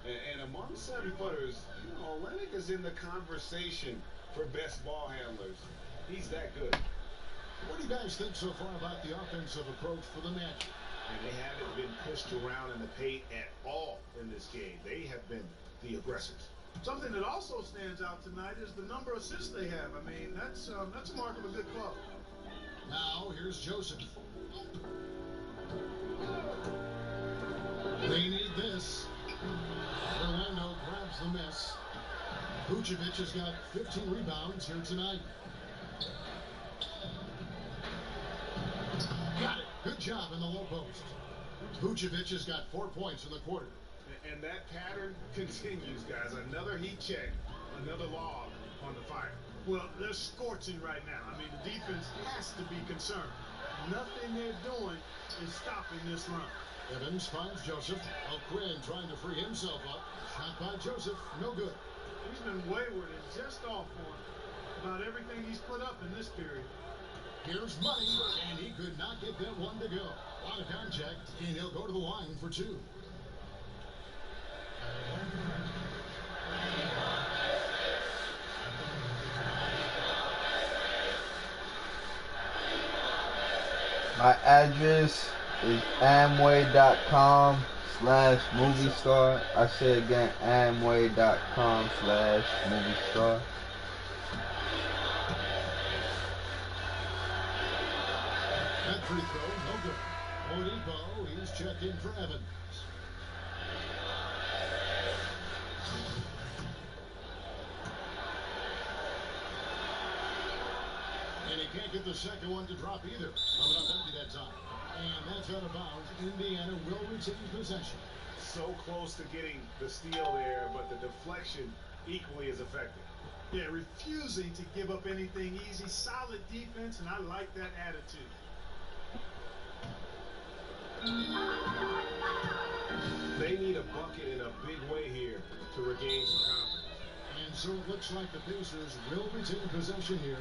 And among 7-footers, Olenek is in the conversation for best ball handlers. He's that good. What do you guys think so far about the offensive approach for the Magic? And they haven't been pushed around in the paint at all in this game. They have been the aggressors. Something that also stands out tonight is the number of assists they have. I mean, that's a mark of a good club. Now, here's Joseph. They need this. Orlando grabs the miss. Vucevic has got 15 rebounds here tonight. Got it. Good job in the low post. Vucevic has got 4 points in the quarter. And that pattern continues, guys. Another heat check, another log on the fire. Well, they're scorching right now. I mean, the defense has to be concerned. Nothing they're doing is stopping this run. Evans finds Joseph. O'Quinn trying to free himself up. Shot by Joseph. No good. He's been wayward and just off on about everything he's put up in this period. Here's money, and he could not get that one to go. Out of contact, and he'll go to the line for 2. My address is amway.com/moviestar. I say again, amway.com/moviestar. That free throw, no good. Oladipo, he's checked in for Evans. And he can't get the second one to drop either. Up empty that time. And that's out of bounds. Indiana will retain possession. So close to getting the steal there, but the deflection equally as effective. Yeah, refusing to give up anything easy. Solid defense, and I like that attitude. They need a bucket in a big way here to regain some confidence. And so it looks like the Pacers will retain possession here.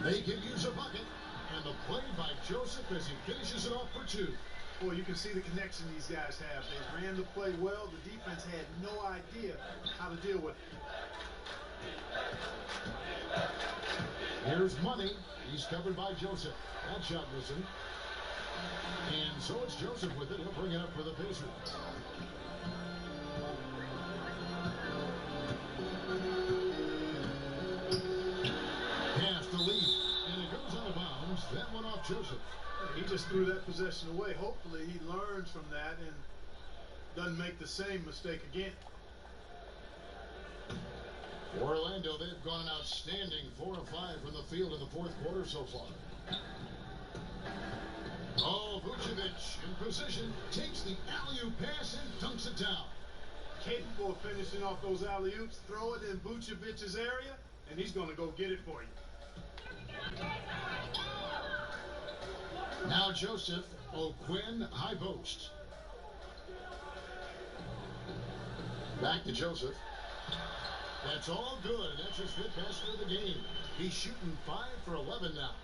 They can use a bucket, and the play by Joseph as he finishes it off for two. Boy, you can see the connection these guys have. They ran the play well. The defense had no idea how to deal with it. Here's Money. He's covered by Joseph. That shot missing. And so it's Joseph with it. He'll bring it up for the Pacers. Pass to Lee. And it goes out of bounds. That one off Joseph. He just threw that possession away. Hopefully he learns from that and doesn't make the same mistake again. Orlando, they've gone outstanding. 4 of 5 from the field in the fourth quarter so far. Oh, Vucevic in position, takes the alley-oop pass and dunks it down. Capable of finishing off those alley-oops, throw it in Vucevic's area, and he's going to go get it for you. Now Joseph, O'Quinn, high post. Back to Joseph. That's all good. That's his fifth basket of the game. He's shooting 5 for 11 now.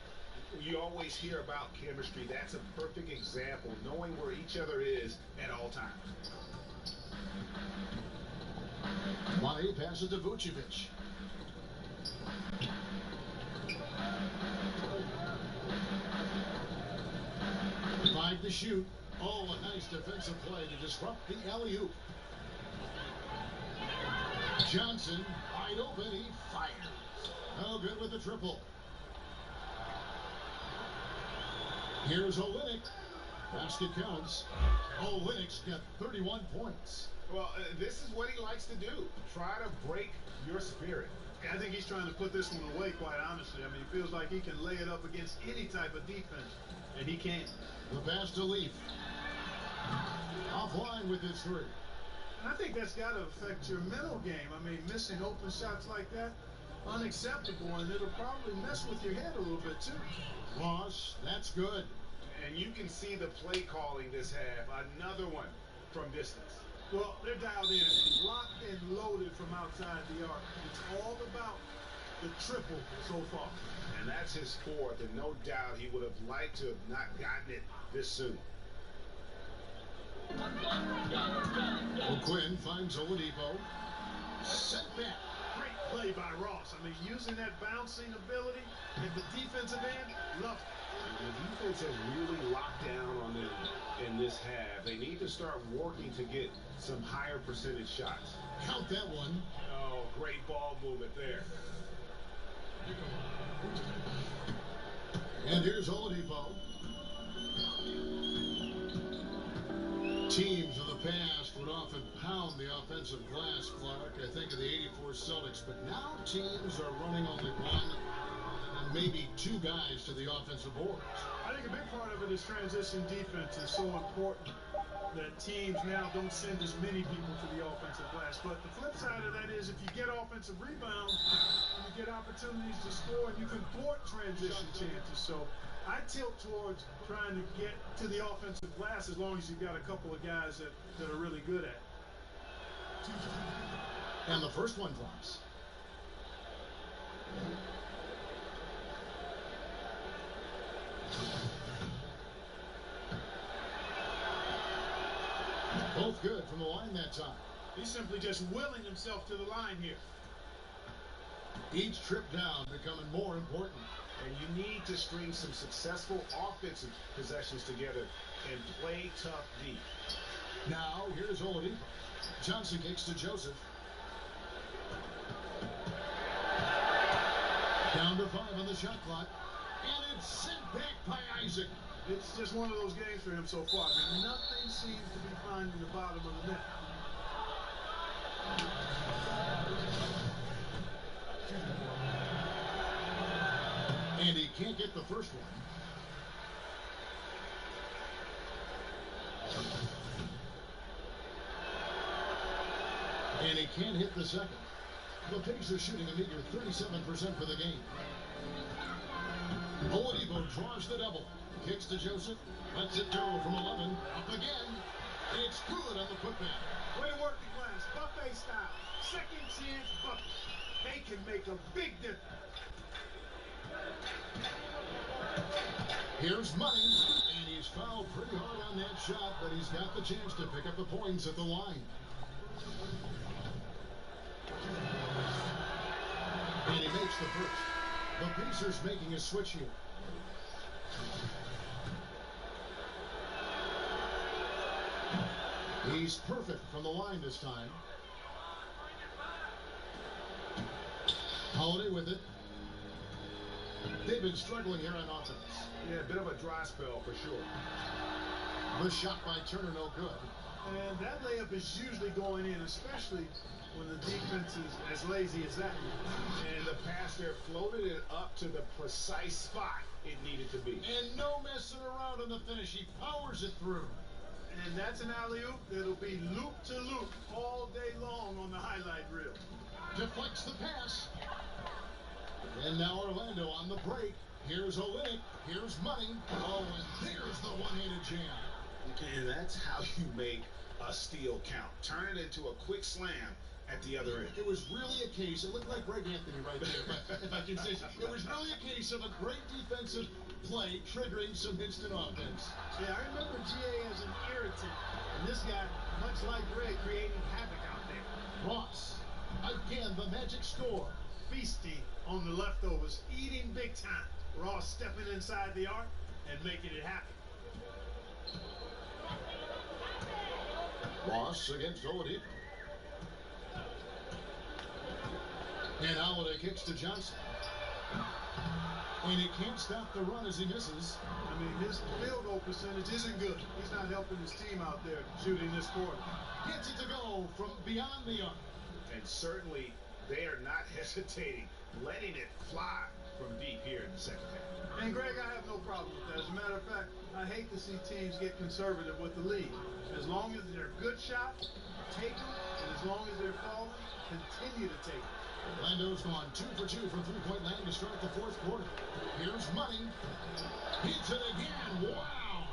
You always hear about chemistry. That's a perfect example, knowing where each other is at all times. Money passes to Vucevic. Five to shoot. Oh, a nice defensive play to disrupt the alley-oop. Johnson, wide open, he fires. No good with the triple. Here's Olynyk. Basket counts. Olynyk's got 31 points. Well, this is what he likes to do. Try to break your spirit. I think he's trying to put this one away, quite honestly. I mean, he feels like he can lay it up against any type of defense, and he can't. The pass to Leaf. Offline with his three. And I think that's got to affect your mental game. I mean, missing open shots like that, unacceptable, and it'll probably mess with your head a little bit, too. Ross, that's good. And you can see the play calling this half. Another one from distance. Well, they're dialed in, locked and loaded from outside the arc. It's all about the triple so far. And that's his fourth, and no doubt he would have liked to have not gotten it this soon. O'Quinn finds Oladipo. Set back. Great play by Ross. I mean, using that bouncing ability at the defensive end, love it. The defense has really locked down on them in this half. They need to start working to get some higher percentage shots. Count that one. Oh, great ball movement there. And here's Oladipo. Teams of the past would often pound the offensive glass, Clark. I think of the '84 Celtics, but now teams are running only one and maybe two guys to the offensive boards. I think a big part of it is transition defense is so important that teams now don't send as many people to the offensive glass. But the flip side of that is if you get offensive rebounds, you get opportunities to score, and you can thwart transition chances. So I tilt towards trying to get to the offensive glass as long as you've got a couple of guys that are really good at it. And the first one drops. Both good from the line that time. He's simply just willing himself to the line here. Each trip down becoming more important. And you need to string some successful offensive possessions together and play tough D. Now, here's Oladipo. Johnson kicks to Joseph. Down to 5 on the shot clock. And it's sent back by Isaac. It's just one of those games for him so far. I mean, nothing seems to be finding the bottom of the net. And he can't get the first one. And he can't hit the second. The Pacers shooting a meager 37% for the game. Oladipo draws the double. Kicks to Joseph. Lets it go from 11. Up again. It's good on the putback. Way to work the glass. Buffet style. Second chance bucket. They can make a big difference. Here's Money. And he's fouled pretty hard on that shot, but he's got the chance to pick up the points at the line. And he makes the first. The Pacers making a switch here. He's perfect from the line this time. Holiday with it. They've been struggling here on offense. Yeah, a bit of a dry spell for sure. The shot by Turner, no good. And that layup is usually going in, especially when the defense is as lazy as that. And the pass there floated it up to the precise spot it needed to be. And no messing around on the finish. He powers it through. And that's an alley-oop that'll be loop to loop all day long on the highlight reel. Deflects the pass. And now Orlando on the break. Here's Olynyk. Here's Money. Oh, and there's the one-handed jam. And that's how you make a steal count. Turn it into a quick slam at the other end. It was really a case, it looked like Greg Anthony right there, if I can say so. It was really a case of a great defensive play triggering some instant offense. Yeah, I remember GA as an irritant. And this guy, much like Greg, creating havoc out there. Ross, again, the magic score. Feasting on the leftovers, eating big time. Ross stepping inside the arc and making it happen. Ross against Oladipo. And Holiday kicks to Johnson. And he can't stop the run as he misses. I mean, his field goal percentage isn't good. He's not helping his team out there shooting this quarter. Gets it to go from beyond the arc. And certainly they are not hesitating, letting it fly from deep here in the second half. And Greg, I have no problem with that. As a matter of fact, I hate to see teams get conservative with the lead. As long as they're good shots, take them. And as long as they're falling, continue to take them. Orlando's gone 2 for 2 from three-point land to start the fourth quarter. Here's Money. Hits it again. Wow.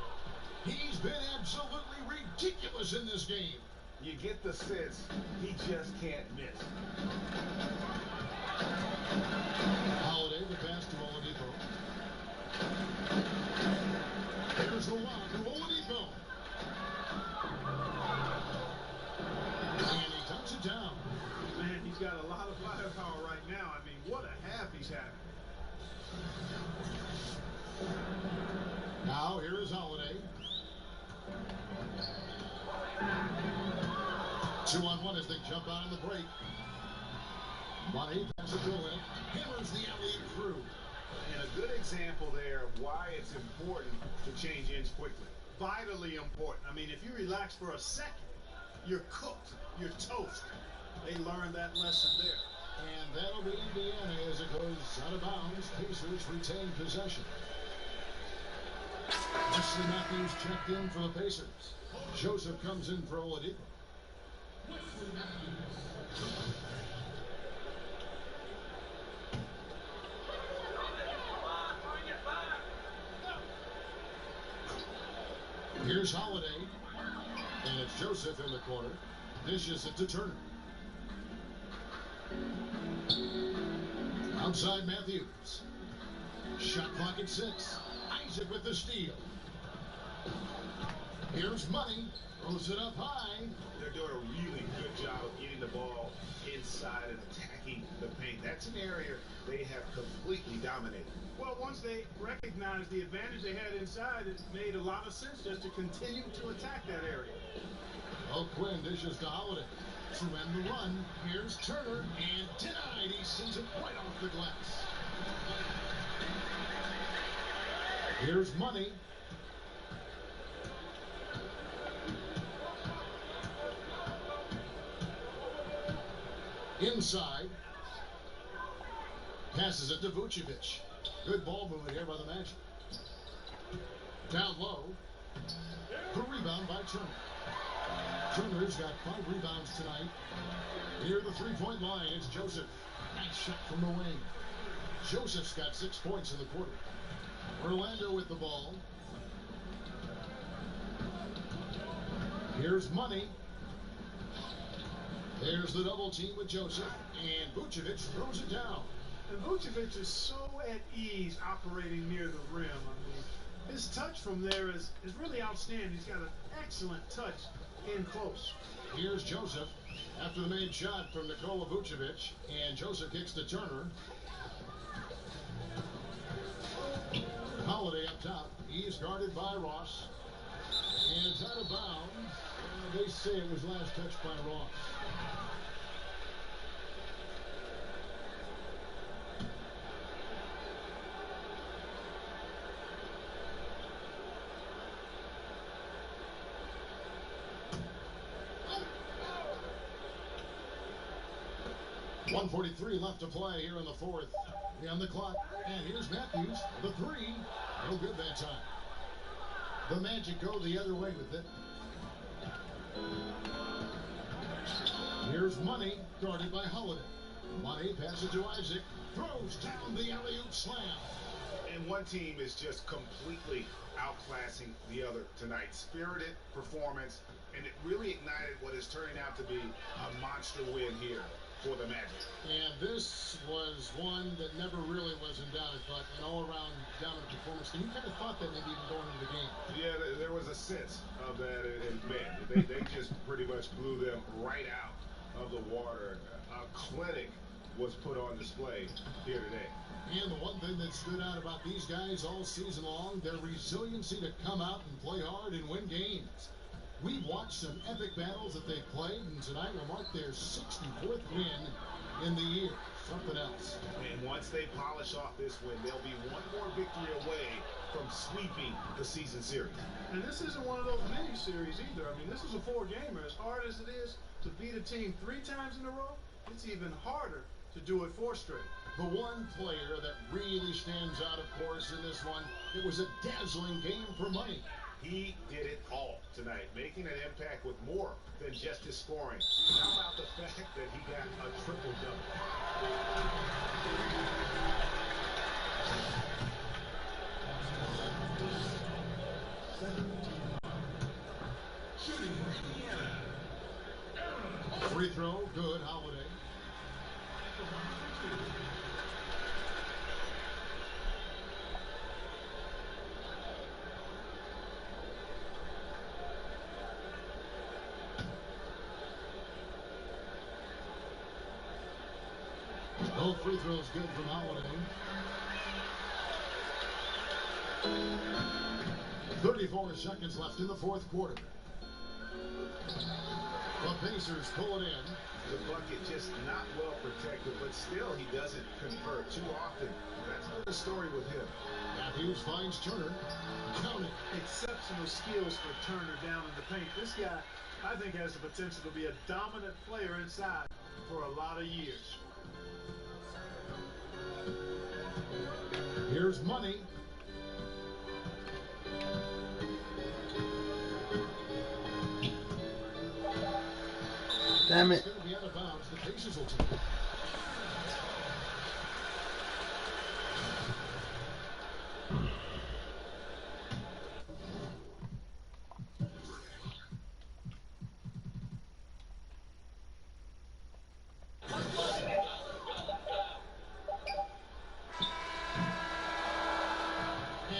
He's been absolutely ridiculous in this game. You get the sense he just can't miss. Holiday, the pass to Oladipo. Here's the lob to Oladipo. And he tucks it down. Man, he's got a lot of firepower right now. I mean, what a half he's having. Now, here is Holiday. 2-on-1 as they jump out on the break. Money passes to Olynyk. Hammers the alley through. And a good example there of why it's important to change ends quickly. Vitally important. I mean, if you relax for a second, you're cooked. You're toast. They learned that lesson there. And that'll be Indiana as it goes out of bounds. Pacers retain possession. Wesley Matthews checked in for the Pacers. Joseph comes in for Oladipo. Here's Holiday. And it's Joseph in the corner. Dishes it to Turner. Outside Matthews. Shot clock at 6. Isaac with the steal. Here's Money. Throws it up high. They're doing a really good job of getting the ball inside and attacking the paint. That's an area they have completely dominated. Well, once they recognized the advantage they had inside, it made a lot of sense just to continue to attack that area. Quinn dishes to Holiday. To end the run, here's Turner, and denied. He sends it right off the glass. Here's money. Inside. Passes it to Vucevic. Good ball movement here by the Magic. Down low. The rebound by Turner. Turner's got 5 rebounds tonight. Near the three-point line, it's Joseph. Nice shot from the wing. Joseph's got 6 points in the quarter. Orlando with the ball. Here's money. There's the double team with Joseph. And Vucevic throws it down. And Vucevic is so at ease operating near the rim. I mean, his touch from there is really outstanding. He's got an excellent touch in close. Here's Joseph after the made shot from Nikola Vucevic. And Joseph kicks to Turner. Holiday up top. He's guarded by Ross. And it's out of bounds. They say it was last touched by Ross. .143 left to play here in the fourth. On the clock. And here's Matthews. The three. No good that time. The Magic go the other way with it. Here's Money, guarded by Holiday. Money passes to Isaac. Throws down the alley-oop slam. And one team is just completely outclassing the other tonight. Spirited performance, and it really ignited what is turning out to be a monster win here for the Magic. And this was one that never really was in doubt, but an all-around dominant performance. And you kind of thought that maybe even going into the game. Yeah, there was a sense of that, and man, they just pretty much blew them right out of the water. A clinic was put on display here today. And the one thing that stood out about these guys all season long, their resiliency to come out and play hard and win games. We've watched some epic battles that they've played, and tonight will mark their 64th win in the year. Something else. And once they polish off this win, they'll be one more victory away from sweeping the season series. And this isn't one of those mini series either. I mean, this is a 4-gamer. As hard as it is to beat a team 3 times in a row, it's even harder to do it 4 straight. The one player that really stands out, of course, in this one, it was a dazzling game for money. He did it all tonight, making an impact with more than just his scoring. How about the fact that he got a triple-double? Free throw, good, Holiday. Both free throws good from Holiday. 34 seconds left in the fourth quarter. The Pacers pull it in. The bucket just not well protected, but still he doesn't convert too often. That's another story with him. Matthews finds Turner. Count it. Exceptional skills for Turner down in the paint. This guy, I think, has the potential to be a dominant player inside for a lot of years. Here's Money. Damn it. It's going to be out of bounds. The Pacers will take it.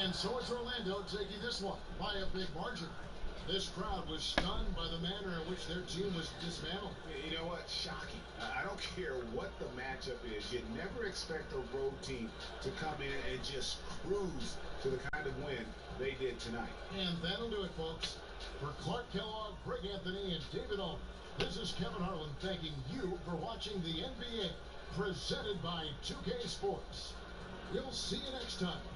And so it's Orlando taking this one by a big margin. This crowd was stunned by the manner in which their team was dismantled. You know what? Shocking. I don't care what the matchup is. You never expect a road team to come in and just cruise to the kind of win they did tonight. And that'll do it, folks. For Clark Kellogg, Greg Anthony, and David Allman, this is Kevin Harlan thanking you for watching the NBA presented by 2K Sports. We'll see you next time.